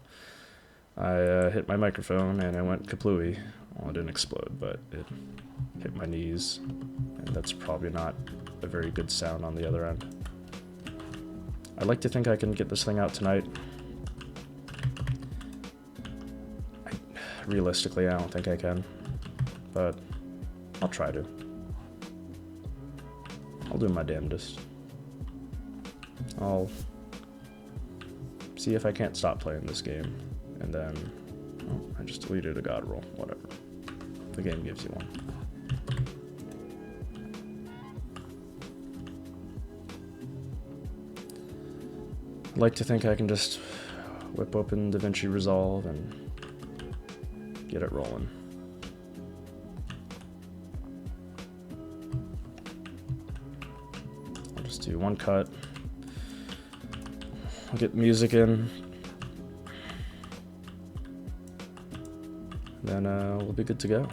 I hit my microphone and I went kaplooey. Well, it didn't explode, but it hit my knees, and that's probably not a very good sound on the other end. I'd like to think I can get this thing out tonight. Realistically, I don't think I can, but I'll try to. I'll do my damnedest. I'll see if I can't stop playing this game, and then, oh, I just deleted a god roll, whatever. The game gives you one. I'd like to think I can just whip open DaVinci Resolve and get it rolling. I'll just do one cut. I'll get music in. Then we'll be good to go.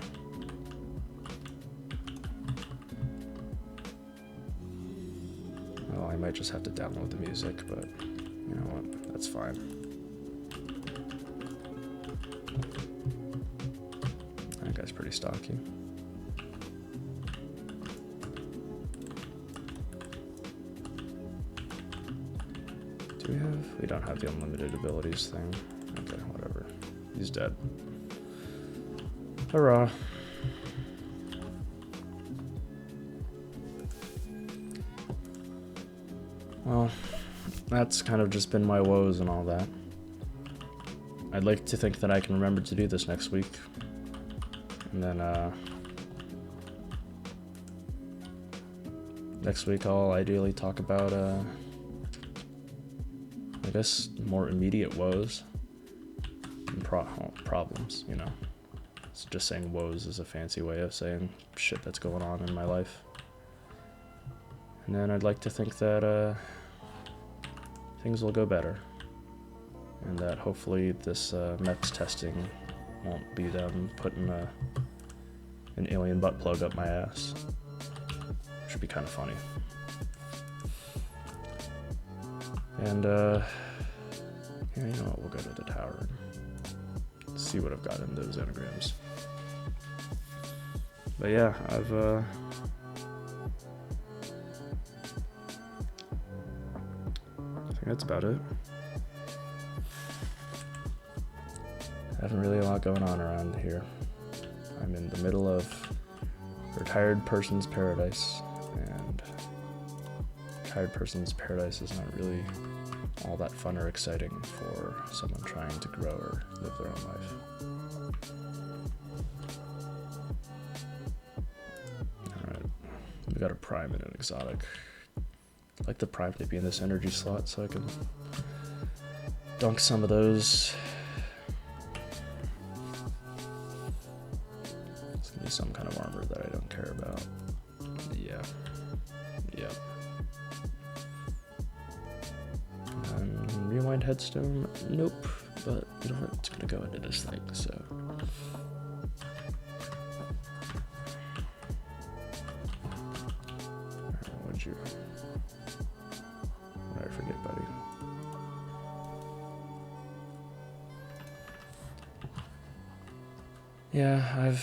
Oh, I might just have to download the music, but you know what? That's fine. That guy's pretty stocky. Do we have? We don't have the unlimited abilities thing. Okay, whatever. He's dead. Hurrah. Well, that's kind of just been my woes and all that. I'd like to think that I can remember to do this next week. And then, next week I'll ideally talk about, I guess, more immediate woes and problems, you know. It's just saying woes is a fancy way of saying shit that's going on in my life. And then I'd like to think that, things will go better. And that hopefully this, MEPS testing won't be them putting, an alien butt plug up my ass. Should be kind of funny. And, yeah, you know what, we'll go to the tower and see what I've got in those anagrams. But yeah, I think that's about it. I haven't really a lot going on around here. I'm in the middle of retired person's paradise, and retired person's paradise is not really all that fun or exciting for someone trying to grow or live their own life. Alright, we got a prime and an exotic. I'd like the prime to be in this energy slot so I can dunk some of those. It's gonna be some kind of armor that I don't care about. Yeah. Yep. And rewind headstone, nope, but you know what, it's gonna go into this thing, so. What did I forget, buddy? Yeah,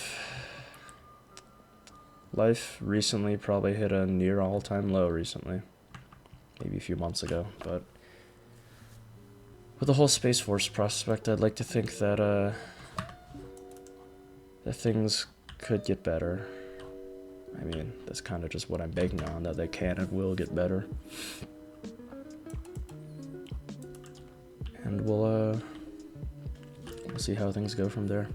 life recently probably hit a near all-time low recently. Maybe a few months ago, but with the whole Space Force prospect, I'd like to think that, that things could get better. I mean, that's kind of just what I'm banking on, that they can and will get better. And we'll see how things go from there.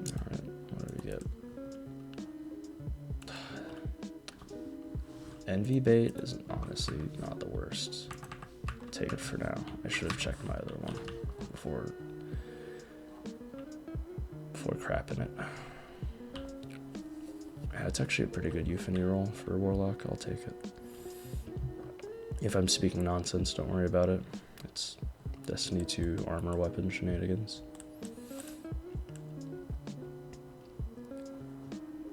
Alright, what do we get? Envy bait is honestly not the worst. Take it for now. I should have checked my other one before crapping it. Yeah, it's actually a pretty good euphony roll for Warlock. I'll take it. If I'm speaking nonsense, don't worry about it. It's Destiny 2 armor weapon shenanigans.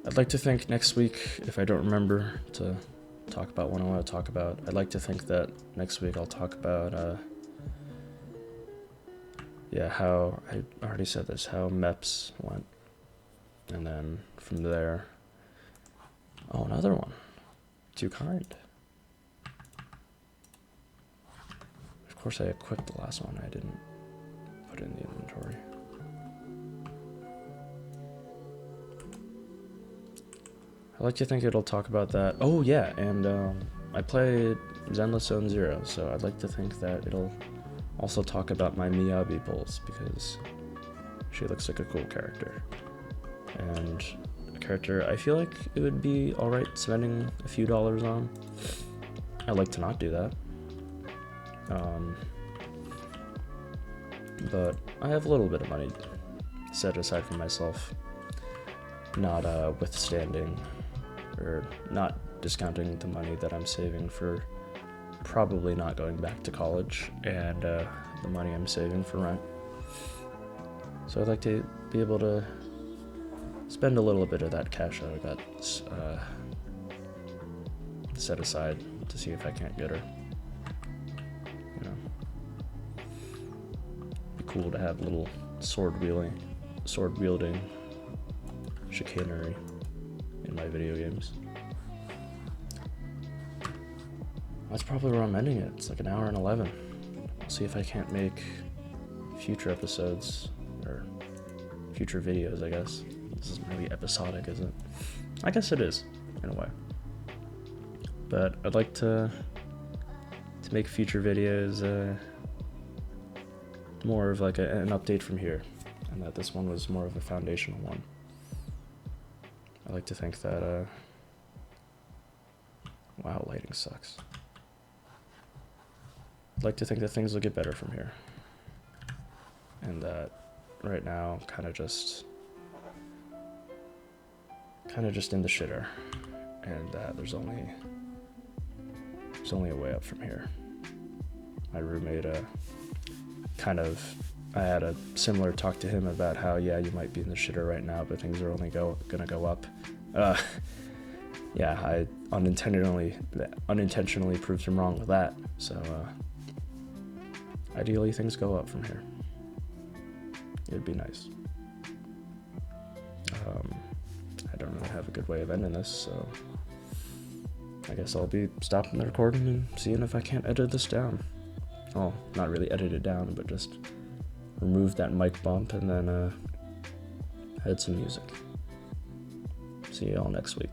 I'd like to think next week, if I don't remember to talk about what I want to talk about, I'd like to think that next week I'll talk about, yeah, how, I already said this, how MEPS went. And then from there, Oh, another one. Too kind. Of course I equipped the last one. I didn't put it in the inventory. I like to think it'll talk about that. Oh yeah, and I played Zenless Zone Zero, so I'd like to think that it'll also talk about my Miyabi pulls, because she looks like a cool character. And a character I feel like it would be alright spending a few dollars on. I'd like to not do that. But I have a little bit of money set aside for myself, not withstanding or not discounting the money that I'm saving for probably not going back to college, and the money I'm saving for rent. So I'd like to be able to spend a little bit of that cash that I got set aside to see if I can't get her. You know, be cool to have a little sword wielding chicanery in my video games. That's probably where I'm ending it. It's like 1 hour and 11. I'll see if I can't make future episodes, or future videos, I guess. This isn't really episodic, is it? I guess it is, in a way. But I'd like to make future videos more of like an update from here, and that this one was more of a foundational one. I like to think that, wow, lighting sucks. I'd like to think that things will get better from here, and that right now kind of just in the shitter, and that there's only a way up from here. My roommate I had a similar talk to him about how, yeah, you might be in the shitter right now, but things are only gonna go up. Yeah, I unintentionally proved him wrong with that. So ideally things go up from here. It'd be nice. I don't really have a good way of ending this, so I guess I'll be stopping the recording and seeing if I can't edit this down. Well, not really edit it down, but just remove that mic bump and then add some music. See you all next week.